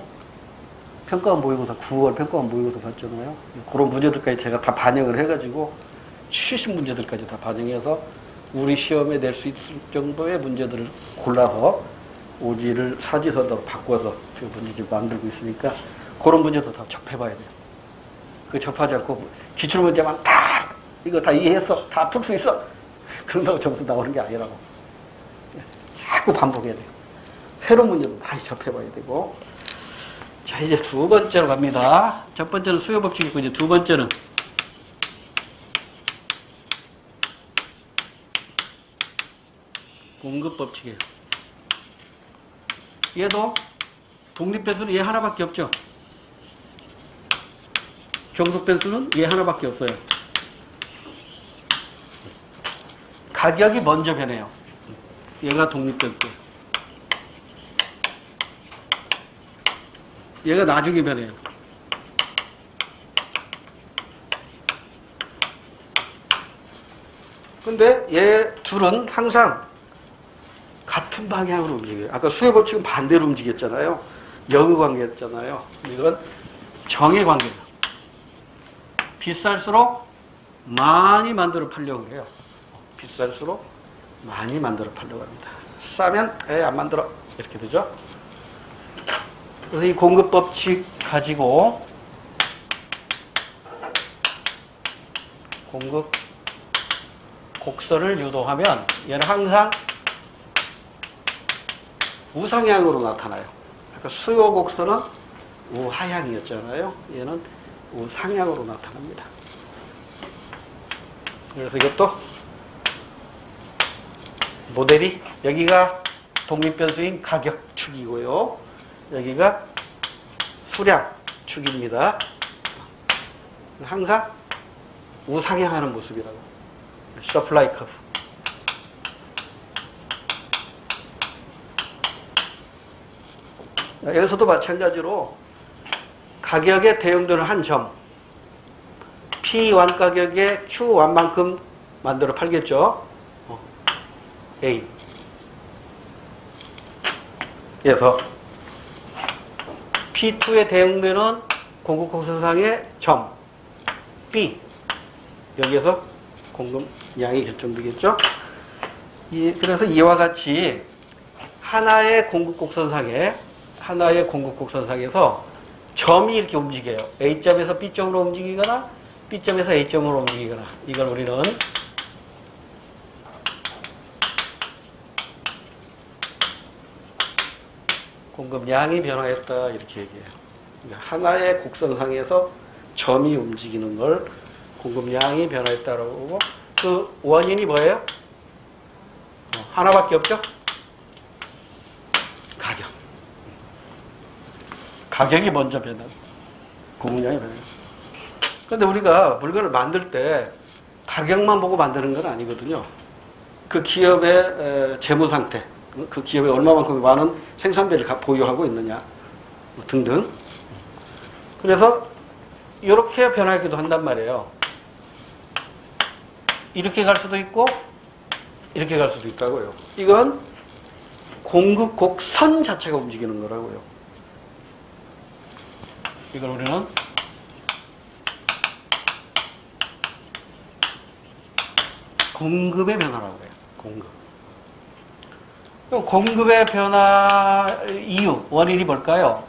평가원 모의고사 9월 평가원 모의고사 봤잖아요. 그런 문제들까지 제가 다 반영을 해가지고 70문제들까지 다 반영해서 우리 시험에 낼 수 있을 정도의 문제들을 골라서 오지를 사지선다로 바꿔서 지금 문제집 만들고 있으니까 그런 문제도 다 접해봐야 돼요. 그 접하지 않고 기출문제만 다 이거 다 이해했어, 다 풀 수 있어, 그런다고 점수 나오는 게 아니라고. 자꾸 반복해야 돼요. 새로운 문제도 많이 접해봐야 되고. 자, 이제 두 번째로 갑니다. 첫 번째는 수요법칙이고, 이제 두 번째는 공급법칙이에요. 얘도 독립변수는 얘 하나밖에 없죠. 종속변수는 얘 하나밖에 없어요. 가격이 먼저 변해요. 얘가 독립변수예요. 얘가 나중에 변해요. 근데 얘 둘은 항상 같은 방향으로 움직여요. 아까 수요법칙은 반대로 움직였잖아요. 역의 관계였잖아요. 이건 정의 관계예요. 비쌀수록 많이 만들어 팔려고 해요. 비쌀수록 많이 만들어 팔려고 합니다. 싸면 안 만들어 이렇게 되죠. 그래서 이 공급법칙 가지고 공급 곡선을 유도하면 얘는 항상 우상향으로 나타나요. 아까 수요 곡선은 우하향이었잖아요. 얘는 우상향으로 나타납니다. 그래서 이것도 모델이 여기가 독립변수인 가격축이고요. 여기가 수량축입니다. 항상 우상향하는 모습이라고. 서플라이 커브. 여기서도 마찬가지로 가격에 대응되는 한 점, P1 가격에 Q1만큼 만들어 팔겠죠. A. 그래서 P2에 대응되는 공급곡선상의 점, B. 여기에서 공급량이 결정되겠죠. 그래서 이와 같이 하나의 공급곡선상에서 점이 이렇게 움직여요. A점에서 B점으로 움직이거나 B점에서 A점으로 움직이거나, 이걸 우리는 공급량이 변화했다 이렇게 얘기해요. 그러니까 하나의 곡선상에서 점이 움직이는 걸 공급량이 변화했다라고 보고, 그 원인이 뭐예요? 하나밖에 없죠? 가격. 가격이 먼저 변하고 공급량이 변해요. 그런데 우리가 물건을 만들 때 가격만 보고 만드는 건 아니거든요. 그 기업의 재무 상태, 그 기업에 얼마만큼 많은 생산비를 보유하고 있느냐 등등. 그래서 이렇게 변하기도 한단 말이에요. 이렇게 갈 수도 있고 이렇게 갈 수도 있다고요. 이건 공급 곡선 자체가 움직이는 거라고요. 이걸 우리는 공급의 변화라고 해요. 공급. 그럼 공급의 변화 이유, 원인이 뭘까요?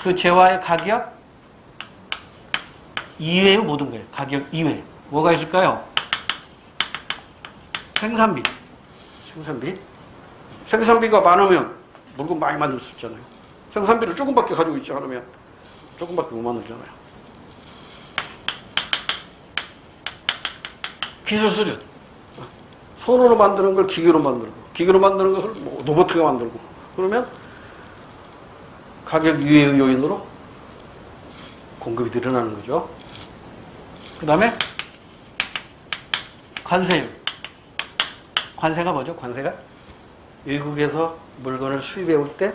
그 재화의 가격 이외의 모든 거예요. 가격 이외. 뭐가 있을까요? 생산비. 생산비가 많으면 물건 많이 만들 수 있잖아요. 생산비를 조금밖에 가지고 있지 않으면 조금밖에 못 만들잖아요. 기술 수준. 손으로 만드는 걸 기계로 만들고, 기계로 만드는 것을 뭐 로봇가 만들고, 그러면 가격 유예 요인으로 공급이 늘어나는 거죠. 그 다음에 관세율. 관세가 뭐죠? 관세가 외국에서 물건을 수입해 올 때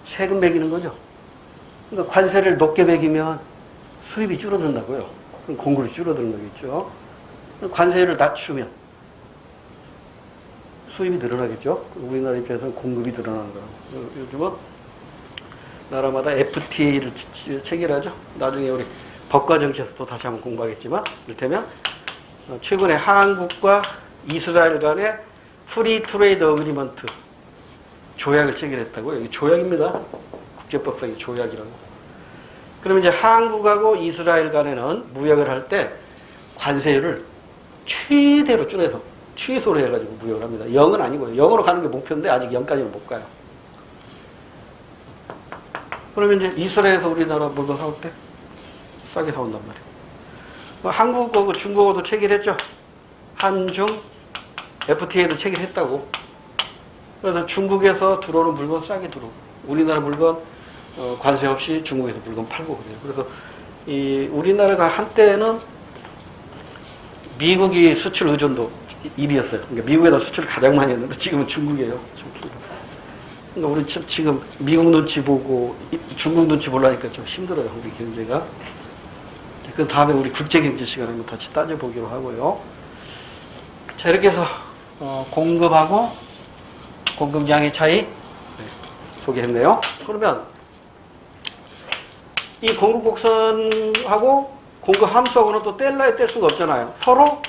세금 매기는 거죠. 그러니까 관세를 높게 매기면 수입이 줄어든다고요. 그럼 공급이 줄어드는 거겠죠. 관세율을 낮추면 수입이 늘어나겠죠. 우리나라 입장에서는 공급이 늘어나는 거라고. 요즘은 나라마다 FTA를 체결하죠. 나중에 우리 법과 정치에서 또 다시 한번 공부하겠지만, 이를테면 최근에 한국과 이스라엘 간의 프리 트레이드 어그리먼트 조약을 체결했다고요. 이게 조약입니다. 국제법상의 조약이라고. 그러면 이제 한국하고 이스라엘 간에는 무역을 할 때 관세율을 최대로 줄여서 최소로 해가지고 무역을 합니다. 0은 아니고요. 0으로 가는 게 목표인데 아직 0까지는 못 가요. 그러면 이제 이스라엘에서 우리나라 물건 사올 때 싸게 사온단 말이에요. 한국하고 중국하고도 체결했죠. 한중 FTA도 체결했다고. 그래서 중국에서 들어오는 물건 싸게 들어오고, 우리나라 물건 관세 없이 중국에서 물건 팔고 그래요. 그래서 이 우리나라가 한때는 미국이 수출 의존도 1위였어요. 그러니까 미국에다 수출을 가장 많이 했는데 지금은 중국이에요. 그러니까 우리 지금 미국 눈치 보고 중국 눈치 보려니까 좀 힘들어요. 우리 경제가. 그 다음에 우리 국제경제 시간에 한번 다시 따져보기로 하고요. 자, 이렇게 해서 공급하고 공급량의 차이 소개했네요. 그러면 이 공급 곡선하고 공급 함수하고는 또 뗄래야 뗄 수가 없잖아요. 서로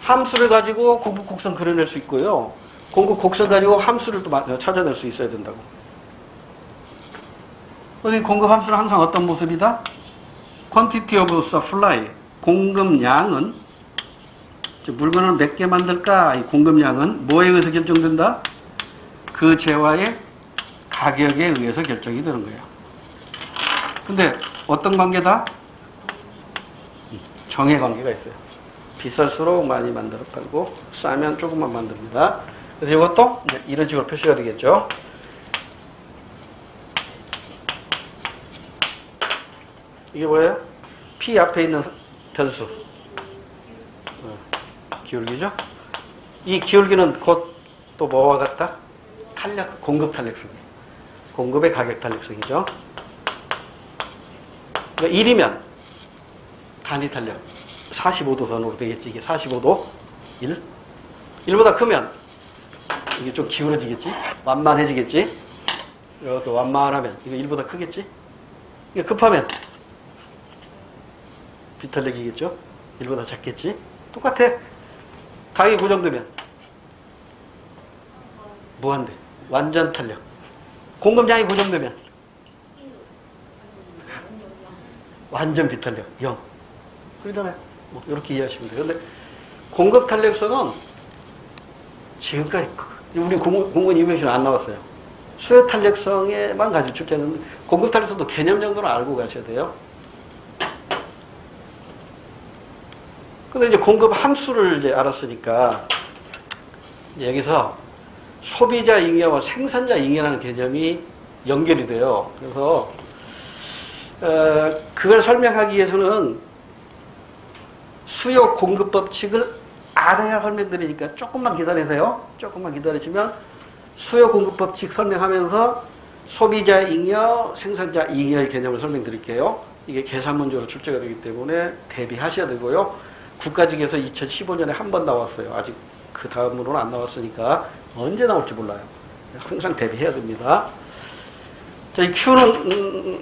함수를 가지고 공급 곡선 그려낼 수 있고요. 공급 곡선 가지고 함수를 또 찾아낼 수 있어야 된다고. 그래서 공급 함수는 항상 어떤 모습이다? quantity of supply, 공급량은, 물건을 몇 개 만들까? 이 공급량은 뭐에 의해서 결정된다? 그 재화의 가격에 의해서 결정이 되는 거예요. 근데 어떤 관계다? 정의 관계가 있어요. 비쌀수록 많이 만들어 팔고 싸면 조금만 만듭니다. 그래서 이것도 이런 식으로 표시가 되겠죠. 이게 뭐예요? P 앞에 있는 변수. 기울기죠? 이 기울기는 곧 또 뭐와 같다? 탄력, 공급 탄력성. 공급의 가격 탄력성이죠. 그러니까 1이면 단위 탄력 45도 선으로 되겠지. 이게 45도 1. 1보다 크면 이게 좀 기울어지겠지. 완만해지겠지. 이렇게 완만하면 이거 1보다 크겠지. 이게 급하면 비탄력이겠죠. 1보다 작겠지. 똑같아. 가격이 고정되면 무한대. 완전 탄력. 공급량이 고정되면 완전 비탄력 0. 그러잖아요. 뭐 이렇게 이해하시면 돼요. 근데 공급 탄력성은 지금까지 우리 공무원 이메이션 안 나왔어요. 수요 탄력성에만 가지고 출제하는, 공급 탄력성도 개념 정도는 알고 가셔야 돼요. 근데 이제 공급 함수를 이제 알았으니까 이제 여기서 소비자 잉여와 생산자 잉여라는 개념이 연결이 돼요. 그래서 그걸 설명하기 위해서는 수요 공급 법칙을 알아야 설명드리니까 조금만 기다리세요. 조금만 기다리시면 수요 공급 법칙 설명하면서 소비자 잉여, 생산자 잉여의 개념을 설명드릴게요. 이게 계산 문제로 출제가 되기 때문에 대비하셔야 되고요. 국가직에서 2015년에 한 번 나왔어요. 아직 그 다음으로는 안 나왔으니까 언제 나올지 몰라요. 항상 대비해야 됩니다. 자, 이 Q는,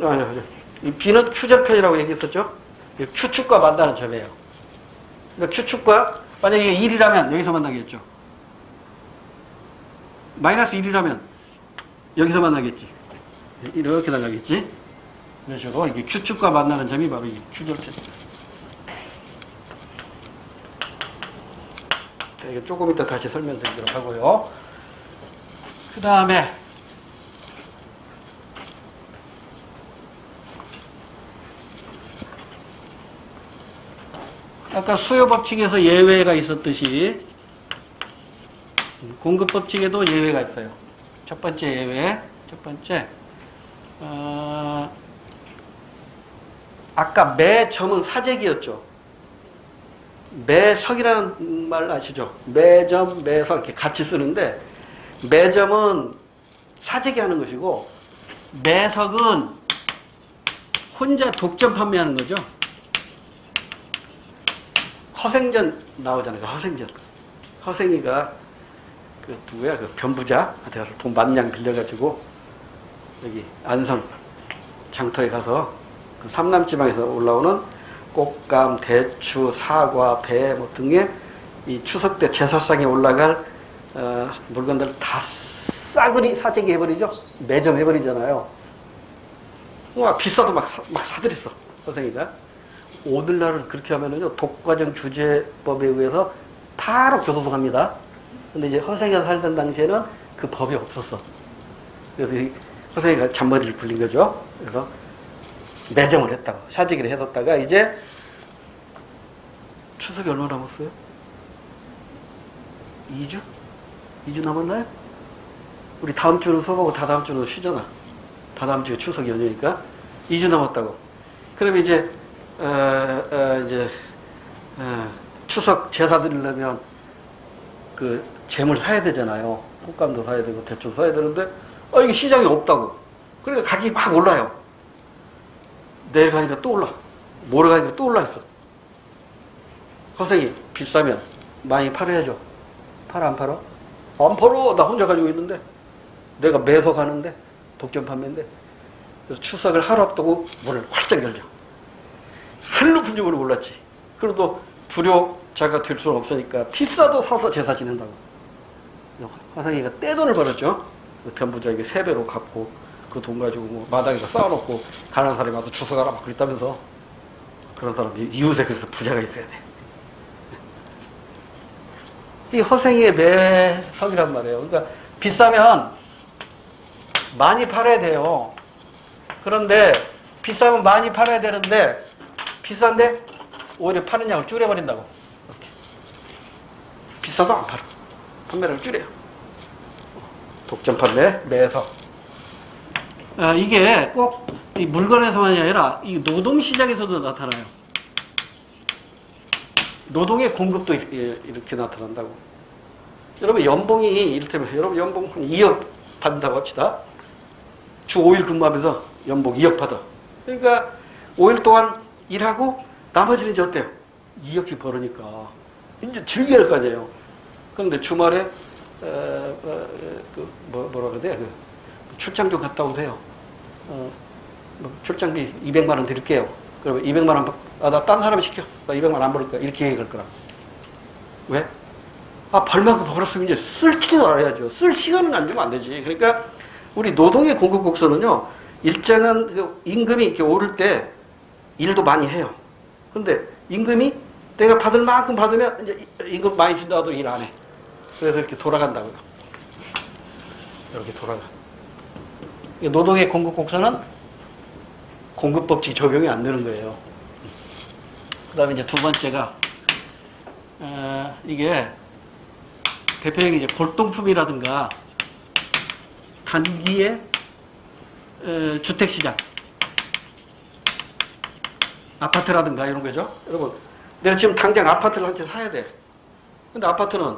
이 B는 Q절편이라고 얘기했었죠? Q축과 만나는 점이에요. 그러니까 Q축과, 만약에 이게 1이라면 여기서 만나겠죠. 마이너스 1이라면 여기서 만나겠지. 이렇게 나가겠지. 이런 식으로 이게 Q축과 만나는 점이 바로 이 Q절편입니다. 이거 조금 이따 다시 설명드리도록 하고요. 그 다음에 아까 수요 법칙에서 예외가 있었듯이 공급 법칙에도 예외가 있어요. 첫 번째 예외, 첫 번째, 아까 매점은 사재기였죠. 매석이라는 말 아시죠? 매점, 매석 이렇게 같이 쓰는데 매점은 사재기 하는 것이고 매석은 혼자 독점 판매하는 거죠. 허생전 나오잖아요. 허생전. 허생이가 그 누구야? 그 변부자한테 가서 돈 만냥 빌려가지고 여기 안성 장터에 가서 그 삼남지방에서 올라오는 꽃감, 대추, 사과, 배 뭐 등의 이 추석 때 제사상에 올라갈 물건들 다 싸그리 사재기 해버리죠. 매점 해버리잖아요. 와 비싸도 막 사들였어 선생이가. 오늘날은 그렇게 하면은요 독과점 규제법에 의해서 바로 교도소갑니다. 근데 이제 허생이가 살던 당시에는 그 법이 없었어. 그래서 허생이가 잔머리를 굴린 거죠. 그래서 매점을 했다고 사재기를 해뒀다가 이제 추석이 얼마 남았어요? 2주? 2주 남았나요? 우리 다음 주는 수업하고 다다음 주는 쉬잖아. 다다음 주에 추석 연휴니까 2주 남았다고. 그러면 이제 추석 제사 드리려면 그 재물 사야 되잖아요. 꽃감도 사야 되고 대추 사야 되는데 이게 시장이 없다고. 그러니까 가격이 막 올라요. 내일 가니까 또 올라. 모레 가니까 또 올라 있어. 허생이 비싸면 많이 팔아야죠. 팔아 안 팔아? 안 팔어. 나 혼자 가지고 있는데. 내가 매서 가는데 독점 판매인데. 그래서 추석을 하루 앞두고 문을 활짝 열려. 하늘 높은 집으로 올랐지. 그래도 불효자가 될 수는 없으니까 비싸도 사서 제사 지낸다고. 허생이가 떼돈을 벌었죠. 변부자에게 3배로 갚고 그 돈 가지고 뭐 마당에서 쌓아놓고 가난한 사람이 와서 주워가라 막 그랬다면서. 그런 사람이 이웃에 그래서 부자가 있어야 돼. 이 허생이의 매석이란 말이에요. 그러니까 비싸면 많이 팔아야 돼요. 그런데 비싸면 많이 팔아야 되는데 비싼데 오히려 파는 양을 줄여버린다고. 이렇게. 비싸도 안 팔아. 판매를 줄여요. 독점 판매, 매석. 이게 꼭 이 물건에서만이 아니라 이 노동시장에서도 나타나요. 노동의 공급도 이렇게 나타난다고. 여러분 연봉이 이를테면 여러분 연봉 한 2억 받는다고 합시다. 주 5일 근무하면서 연봉 2억 받아. 그러니까 5일 동안 일하고 나머지는 이제 어때요? 2억씩 벌으니까 이제 즐겨야 할 거 아니에요. 그런데 주말에 뭐라 그래야 돼? 출장 좀 갔다 오세요. 출장비 200만 원 드릴게요. 그러면 200만 원, 나 딴 사람 시켜. 나 200만 원 안 벌을 거야. 이렇게 얘기할 거라. 왜? 벌만큼 벌었으면 이제 쓸 줄도 알아야죠. 쓸 시간은 안 주면 안 되지. 그러니까 우리 노동의 공급 곡선은요, 일정한 그 임금이 이렇게 오를 때 일도 많이 해요. 근데 임금이 내가 받을 만큼 받으면 이제 임금 많이 준다고 일 안 해. 그래서 이렇게 돌아간다고요. 이렇게 돌아가. 노동의 공급 곡선은 공급법칙 적용이 안 되는 거예요. 그 다음에 이제 두 번째가, 이게 대표적인 이제 골동품이라든가 단기의 주택시장, 아파트라든가 이런 거죠. 여러분, 내가 지금 당장 아파트를 한 채 사야 돼. 근데 아파트는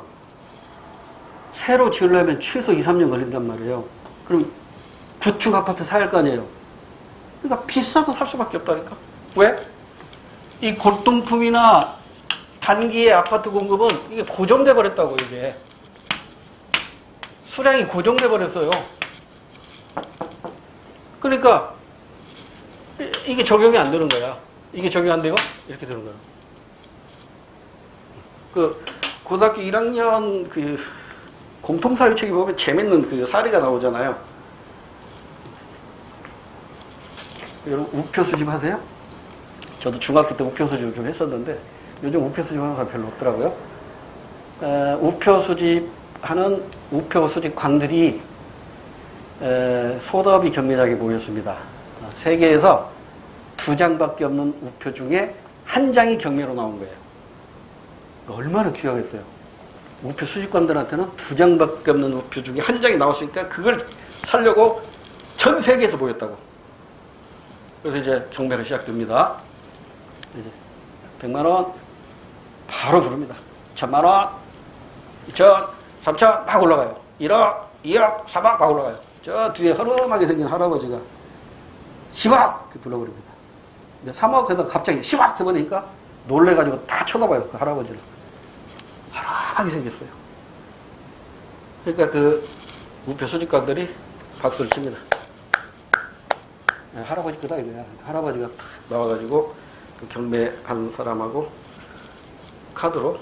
새로 지으려면 최소 2, 3년 걸린단 말이에요. 그럼 구축 아파트 사야 할 거 아니에요. 그러니까 비싸도 살 수밖에 없다니까. 왜? 이 골동품이나 단기의 아파트 공급은 이게 고정돼 버렸다고. 이게 수량이 고정돼 버렸어요. 그러니까 이게 적용이 안 되는 거야. 이게 적용 안 되고 이렇게 되는 거야. 그 고등학교 1학년 그 공통사회책에 보면 재밌는 그 사례가 나오잖아요. 여러분 우표 수집하세요? 저도 중학교 때 우표 수집을 좀 했었는데 요즘 우표 수집하는 사람 별로 없더라고요. 우표 수집하는 우표 수집관들이 소더비 경매장에 모였습니다. 세계에서 2장밖에 없는 우표 중에 1장이 경매로 나온 거예요. 얼마나 귀하겠어요. 우표 수집관들한테는 2장밖에 없는 우표 중에 1장이 나왔으니까 그걸 사려고 전 세계에서 모였다고. 그래서 이제 경매가 시작됩니다. 이제 100만 원 바로 부릅니다. 1000만 원, 2000, 3000 막 올라가요. 1억, 2억, 3억 막 올라가요. 저 뒤에 허름하게 생긴 할아버지가 10억 이렇게 불러버립니다. 근데 3억 해다가 갑자기 10억 해버리니까 놀래가지고 다 쳐다봐요. 그 할아버지를. 허름하게 생겼어요. 그러니까 그 우표 수집가들이 박수를 칩니다. 할아버지 거다 이거야. 할아버지가 탁 나와가지고 그 경매한 사람하고 카드로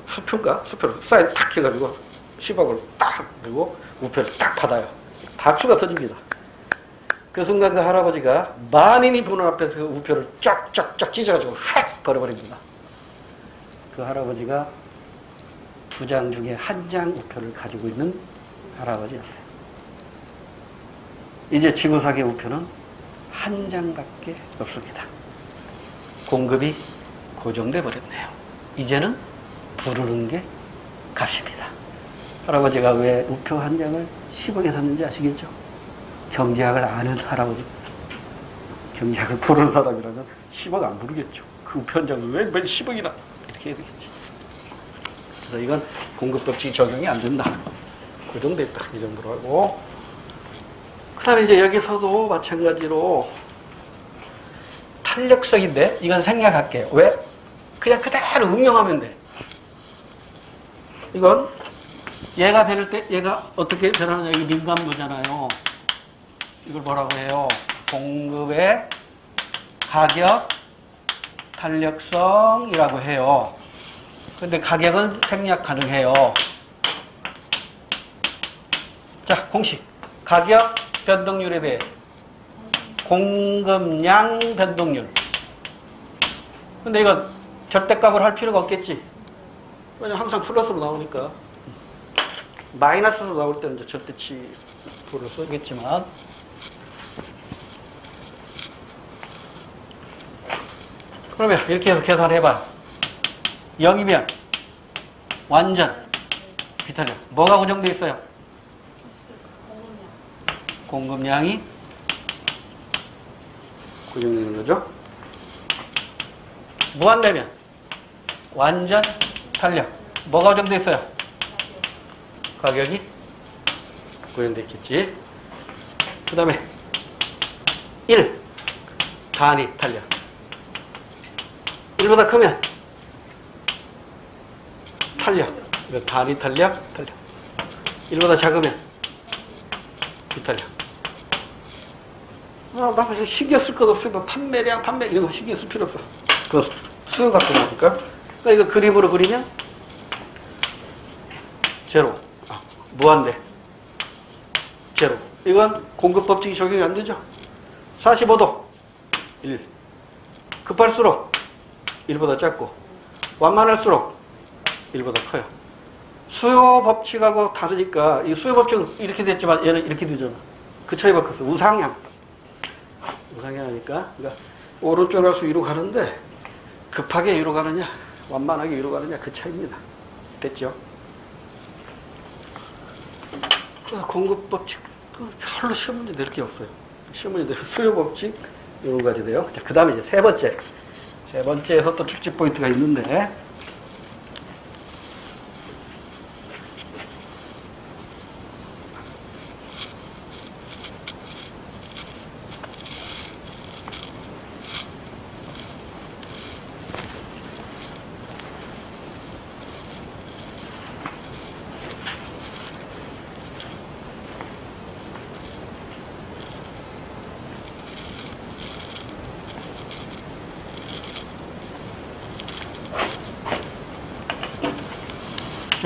수표로 사인 탁 해가지고 10억을 딱 그리고 우표를 딱 받아요. 박수가 터집니다. 그 순간 그 할아버지가 만인이 보는 앞에서 그 우표를 쫙쫙쫙 찢어가지고 휙 버려버립니다. 그 할아버지가 2장 중에 1장 우표를 가지고 있는 할아버지였어요. 이제 지구상의 우표는 1장밖에 없습니다. 공급이 고정돼 버렸네요. 이제는 부르는 게 값입니다. 할아버지가 왜 우표 1장을 10억에 샀는지 아시겠죠? 경제학을 아는 할아버지. 경제학을 부르는 사람이라면 10억 안 부르겠죠. 그 우표 1장을 왜 10억이나 이렇게 해야 되겠지. 그래서 이건 공급법칙이 적용이 안 된다. 고정됐다. 이 정도로 하고. 그 다음에 이제 여기서도 마찬가지로 탄력성인데 이건 생략할게요. 왜? 그냥 그대로 응용하면 돼. 이건 얘가 변할 때 얘가 어떻게 변하느냐. 이게 민감도잖아요. 이걸 뭐라고 해요? 공급의 가격 탄력성이라고 해요. 근데 가격은 생략 가능해요. 자, 공식. 가격 변동률에 대해 공급량 변동률. 근데 이건 절대값을 할 필요가 없겠지. 왜냐면 항상 플러스로 나오니까. 마이너스로 나올 때는 이제 절대치를 쓰겠지만. 그러면 이렇게 해서 계산해봐요. 0이면 완전 비탄력. 뭐가 고정되어 있어요? 공급량이 고정되는 거죠. 무한대면 완전 탄력. 뭐가 고정되어 있어요? 가격이 고정되어 있겠지. 그 다음에 1 단위 탄력. 1보다 크면 탄력. 이거 단위 탄력. 1보다 작으면 비탄력. 나 신경 쓸 것 없어. 판매량, 판매 이런 거 신경 쓸 필요 없어. 그거 수요 갖고 나니까. 그러니까 이거 그림으로 그리면 제로. 무한대. 제로. 이건 공급법칙이 적용이 안 되죠. 45도 1. 급할수록 1보다 작고 완만할수록 1보다 커요. 수요 법칙하고 다르니까 이 수요 법칙은 이렇게 됐지만 얘는 이렇게 되잖아. 그 차이밖에 없어. 우상향. 우상향하니까 그러니까 오른쪽으로 가서 위로 가는데 급하게 위로 가느냐 완만하게 위로 가느냐 그 차이입니다. 됐죠? 공급법칙 별로 시험 문제 낼 게 없어요. 시험 문제 낼 수요법칙 이런 가지 돼요. 그 다음에 이제 세 번째에서 또 축집 포인트가 있는데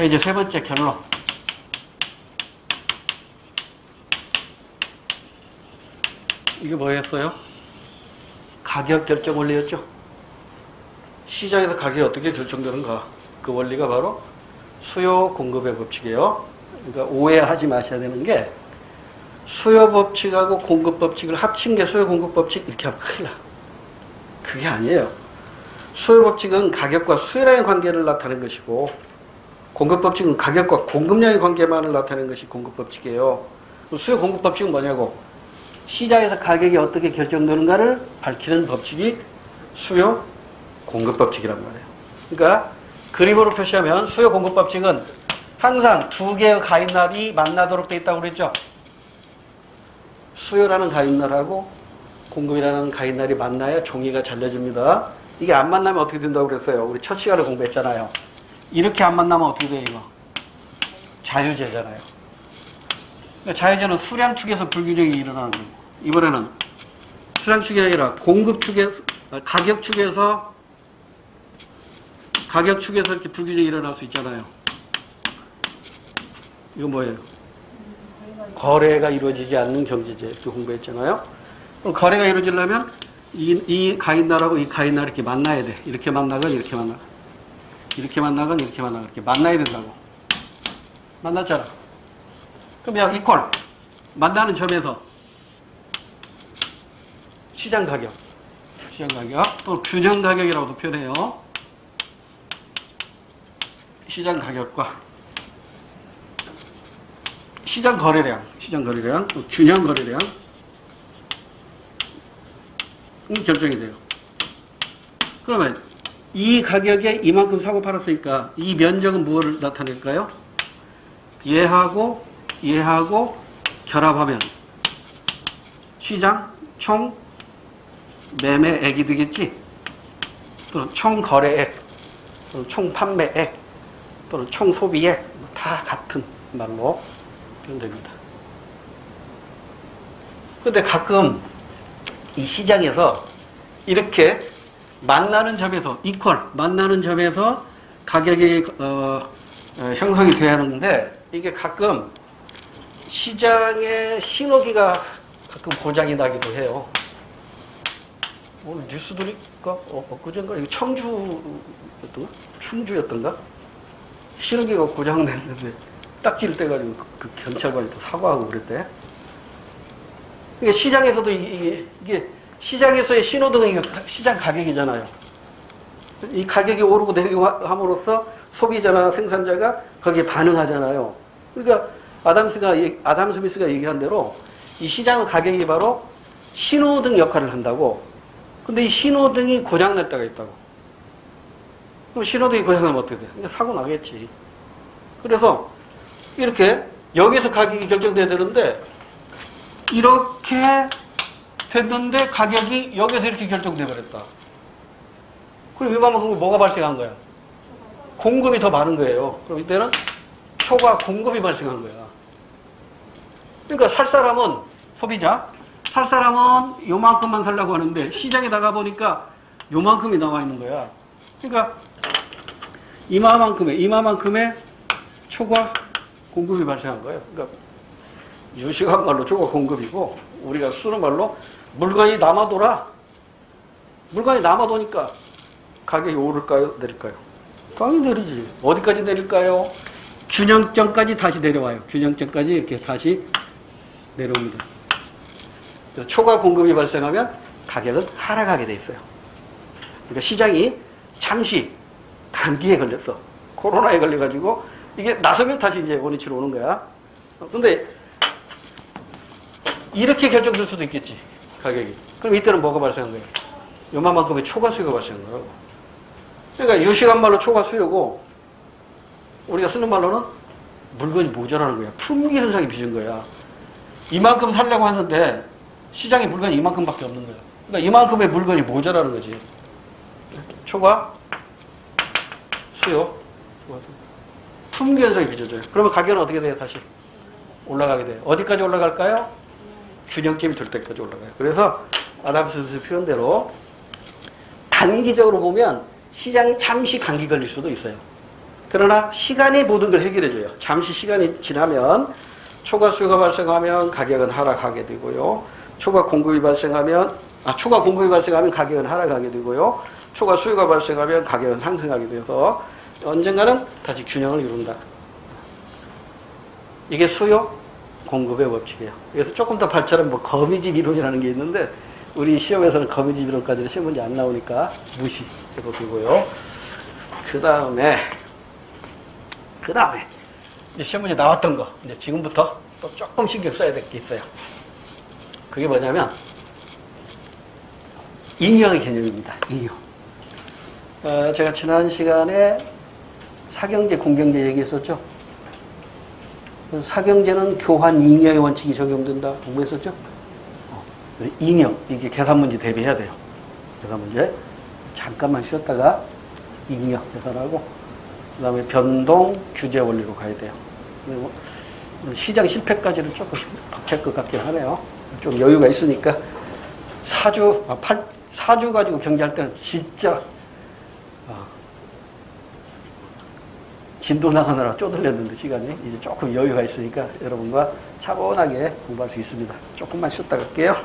이제 세 번째 결론. 이게 뭐였어요? 가격 결정 원리였죠. 시장에서 가격이 어떻게 결정되는가. 그 원리가 바로 수요 공급의 법칙이에요. 그러니까 오해하지 마셔야 되는 게 수요 법칙하고 공급 법칙을 합친 게 수요 공급 법칙 이렇게 하면 큰일 나. 그게 아니에요. 수요 법칙은 가격과 수요량의 관계를 나타내는 것이고, 공급 법칙은 가격과 공급량의 관계만을 나타내는 것이 공급 법칙이에요. 수요 공급 법칙은 뭐냐고? 시장에서 가격이 어떻게 결정되는가를 밝히는 법칙이 수요 공급 법칙이란 말이에요. 그러니까 그림으로 표시하면 수요 공급 법칙은 항상 두 개의 가입날이 만나도록 되어 있다고 그랬죠. 수요라는 가입날하고 공급이라는 가입날이 만나야 종이가 잘려집니다. 이게 안 만나면 어떻게 된다고 그랬어요? 우리 첫 시간에 공부했잖아요. 이렇게 안 만나면 어떻게 돼요, 이거? 자유제잖아요. 그러니까 자유제는 수량 축에서 불균형이 일어나는 거고, 이번에는 수량 축이 아니라 공급 축에서, 가격 축에서 이렇게 불균형이 일어날 수 있잖아요. 이거 뭐예요? 거래가 이루어지지 않는 경제제, 이렇게 공부했잖아요. 그럼 거래가 이루어지려면 이 가입날하고 이 가입날 이렇게 만나야 돼. 이렇게 만나건 이렇게 만나건. 이렇게 만나건 이렇게 만나건. 이렇게 만나야 된다고. 만났잖아. 그럼 이퀄. 만나는 점에서 시장 가격. 또 균형 가격이라고도 표현해요. 시장 가격과 시장 거래량, 또 균형 거래량 결정이 돼요. 그러면 이 가격에 이만큼 사고 팔았으니까 이 면적은 무엇을 나타낼까요? 얘하고 결합하면 시장 총 매매액이 되겠지? 또는 총 거래액, 또는 총 판매액, 또는 총 소비액, 다 같은 말로 표현됩니다. 그런데 가끔 이 시장에서 이렇게 만나는 점에서 만나는 점에서 가격이 형성이 돼야 하는데, 이게 가끔 시장의 신호기가 가끔 고장이 나기도 해요. 오늘 뉴스들이니까 엊그젠가 이거 충주였던가 신호기가 고장냈는데 딱지를 떼가지고 그 경찰관이 또 사과하고 그랬대. 이게 시장에서도 이게 시장에서의 신호등은 시장 가격이잖아요. 이 가격이 오르고 내리고 함으로써 소비자나 생산자가 거기에 반응하잖아요. 그러니까 아담 스미스가 얘기한 대로 이 시장의 가격이 바로 신호등 역할을 한다고. 근데 이 신호등이 고장날 때가 있다고. 그럼 신호등이 고장나면 어떻게 돼? 그러니까 사고 나겠지. 그래서 이렇게 여기서 가격이 결정돼야 되는데 이렇게 됐는데 가격이 여기서 이렇게 결정돼 버렸다. 그럼 이만큼 뭐가 발생한 거야? 공급이 더 많은 거예요. 그럼 이때는 초과 공급이 발생한 거야. 그러니까 살 사람은 소비자, 살 사람은 요만큼만 살려고 하는데 시장에 나가 보니까 요만큼이 나와 있는 거야. 그러니까 이마만큼의 초과 공급이 발생한 거예요. 그러니까 유식한 말로 초과 공급이고, 우리가 쓰는 말로 물건이 남아돌아. 물건이 남아도니까 가격이 오를까요? 내릴까요? 당연히 내리지. 어디까지 내릴까요? 균형점까지 다시 내려와요. 균형점까지 이렇게 다시 내려옵니다. 초과 공급이 발생하면 가격은 하락하게 돼 있어요. 그러니까 시장이 잠시 감기에 걸렸어. 코로나에 걸려가지고 이게 나서면 다시 이제 원위치로 오는 거야. 근데 이렇게 결정될 수도 있겠지, 가격이. 그럼 이때는 뭐가 발생한 거예요? 요만큼의 초과 수요가 발생한 거예요. 그러니까 유식한 말로 초과 수요고, 우리가 쓰는 말로는 물건이 모자라는 거야. 품귀 현상이 빚은 거야. 이만큼 살려고 하는데 시장에 물건이 이만큼밖에 없는 거야. 그러니까 이만큼의 물건이 모자라는 거지. 초과 수요. 품귀 현상이 빚어져요. 그러면 가격은 어떻게 돼요? 다시 올라가게 돼요. 어디까지 올라갈까요? 균형점이 될 때까지 올라가요. 그래서 아담 스미스 표현대로 단기적으로 보면 시장이 잠시 감기 걸릴 수도 있어요. 그러나 시간이 모든 걸 해결해줘요. 잠시 시간이 지나면 초과 수요가 발생하면 가격은 하락하게 되고요. 초과 공급이 발생하면 가격은 하락하게 되고요. 초과 수요가 발생하면 가격은 상승하게 돼서 언젠가는 다시 균형을 이룬다. 이게 수요 공급의 법칙이에요. 그래서 조금 더 발전한 거미집 이론이라는 게 있는데, 우리 시험에서는 거미집 이론까지는 시험 문제 안 나오니까 무시해도 되고요. 그 다음에 이제 시험 문제 나왔던 거 이제 지금부터 또 조금 신경 써야 될 게 있어요. 그게 뭐냐면 인형의 개념입니다. 인형. 제가 지난 시간에 사경제, 공경제 얘기했었죠. 사경제는 교환 잉여의 원칙이 적용된다 공부했었죠. 인형, 이게 계산 문제 대비해야 돼요. 계산 문제. 잠깐만 쉬었다가 잉여 계산하고, 그 다음에 변동, 규제 원리로 가야 돼요. 그리고 시장 실패까지는 조금 벅찰 것 같긴 하네요. 좀 여유가 있으니까. 사주 가지고 경제할 때는 진짜, 진도 나가느라 쪼들렸는데 시간이 이제 조금 여유가 있으니까 여러분과 차분하게 공부할 수 있습니다. 조금만 쉬었다 갈게요.